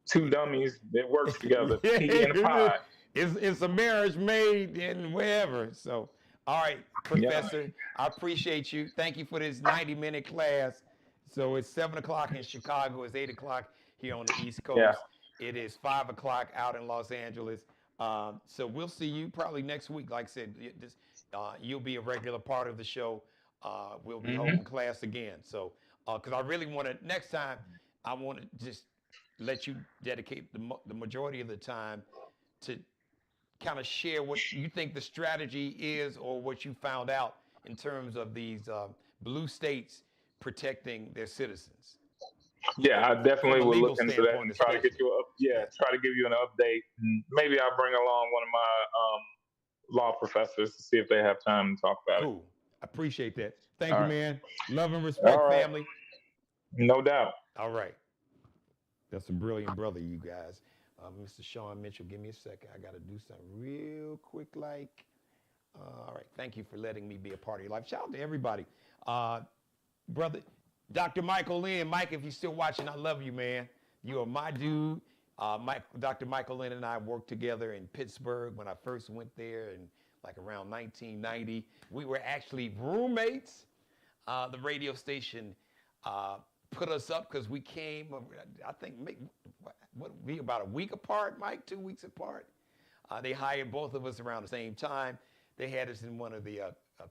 two dummies that works together, pea in a pod. It's a marriage made in wherever. So, all right, Yeah, Professor, I appreciate you. Thank you for this 90-minute class. So it's 7 o'clock in Chicago. It's 8 o'clock here on the East yeah, Coast. It is 5 o'clock out in Los Angeles. So we'll see you probably next week. Like I said, you'll be a regular part of the show. We'll be hmm holding class again. So, because I really want to next time, I want to just let you dedicate the majority of the time to kind of share what you think the strategy is or what you found out in terms of these blue states protecting their citizens yeah. I from definitely a will look legal into that standpoint, and try to get especially. you Yeah, try to give you an update. And maybe I'll bring along one of my law professors to see if they have time to talk about it. cool. I appreciate that. Thank All you, right, man. Love and all respect, right, family. no doubt. All right. That's a brilliant brother, you guys. Mr. Shawn Mitchell, give me a second. I got to do something real quick like. All right. Thank you for letting me be a part of your life. Shout out to everybody. Uh, brother, Dr. Michael Lynn. Mike, if you're still watching, I love you, man. You are my dude. Dr. Michael Lynn and I worked together in Pittsburgh when I first went there in like around 1990. We were actually roommates. The radio station uh, put us up because we came, I think, what be about a week apart, Mike, 2 weeks apart. They hired both of us around the same time. They had us in one of the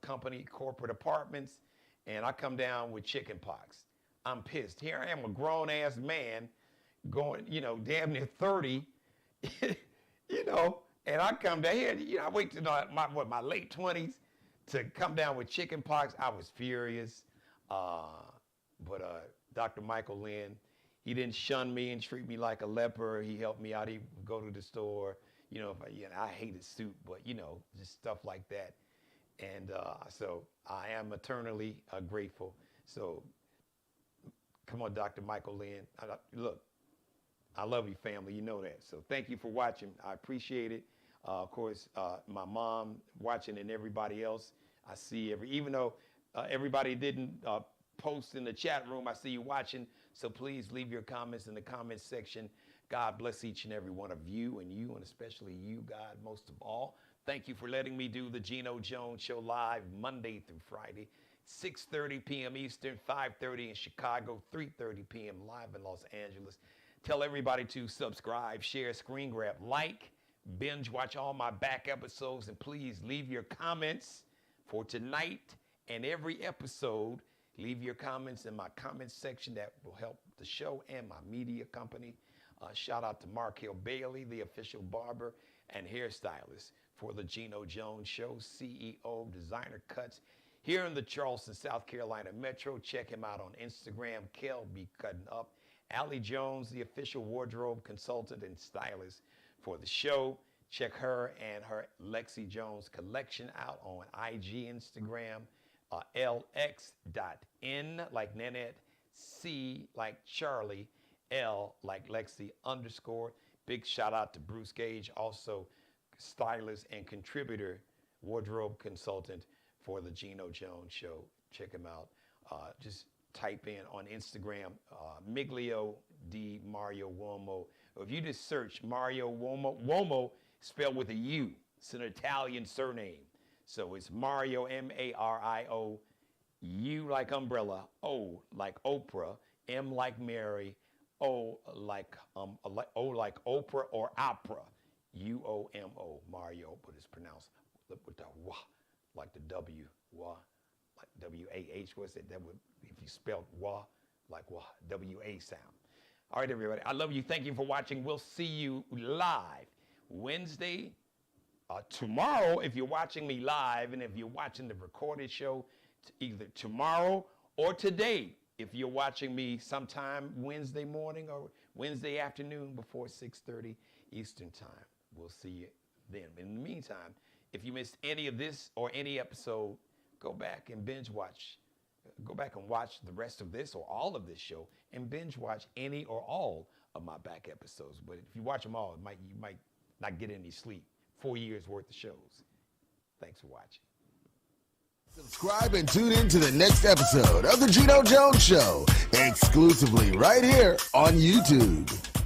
company corporate apartments, and I come down with chicken pox. I'm pissed. Here I am, a grown ass man, going, damn near 30, and I come down here. I wait till my late 20s to come down with chicken pox. I was furious, but Dr. Michael Lynn, he didn't shun me and treat me like a leper. He helped me out. He would go to the store. If I hated soup, but just stuff like that. And so I am eternally grateful. So come on, Dr. Michael Lynn. Look, I love you, family. You know that. So thank you for watching. I appreciate it. Of course, my mom watching and everybody else. I see even though everybody didn't post in the chat room, I see you watching. So please leave your comments in the comments section. God bless each and every one of you, and especially you, God, most of all. Thank you for letting me do the Geno Jones Show live Monday through Friday, 6:30 p.m. Eastern, 5:30 in Chicago, 3:30 p.m. live in Los Angeles. Tell everybody to subscribe, share, screen grab, like, binge watch all my back episodes, and please leave your comments for tonight and every episode. Leave your comments in my comments section. That will help the show and my media company. Shout out to Markel Bailey, the official barber and hairstylist for the Geno Jones Show, CEO of Designer Cuts. here in the Charleston, South Carolina metro. Check him out on Instagram. Kel be cutting up. Allie Jones, the official wardrobe consultant and stylist for the show. Check her and her Lexi Jones collection out on IG, Instagram, lx.n like Nanette, C like Charlie, L like Lexi _ Big shout out to Bruce Gage, also stylist and contributor, wardrobe consultant for the Geno Jones Show. Check him out. Just type in on Instagram, Miglio di Mario Uomo. Or if you just search Mario Uomo spelled with a U. It's an Italian surname. So it's Mario, Mario, U like umbrella, O like Oprah, M like Mary, O like Oprah or opera, Uomo, Mario, but it's pronounced with the wah, like the W, wah, like W-A-H. What's it? That would, if you spelled wah, like wah, W-A sound. All right, everybody. I love you. Thank you for watching. We'll see you live Wednesday, tomorrow if you're watching me live, and if you're watching the recorded show, either tomorrow or today if you're watching me sometime Wednesday morning or Wednesday afternoon before 6:30 Eastern time. We'll see you then. In the meantime, if you missed any of this or any episode, go back and binge watch. Go back and watch the rest of this or all of this show and binge watch any or all of my back episodes. But if you watch them all, you might not get any sleep. 4 years worth of shows. Thanks for watching. Subscribe and tune in to the next episode of The Geno Jones Show, exclusively right here on YouTube.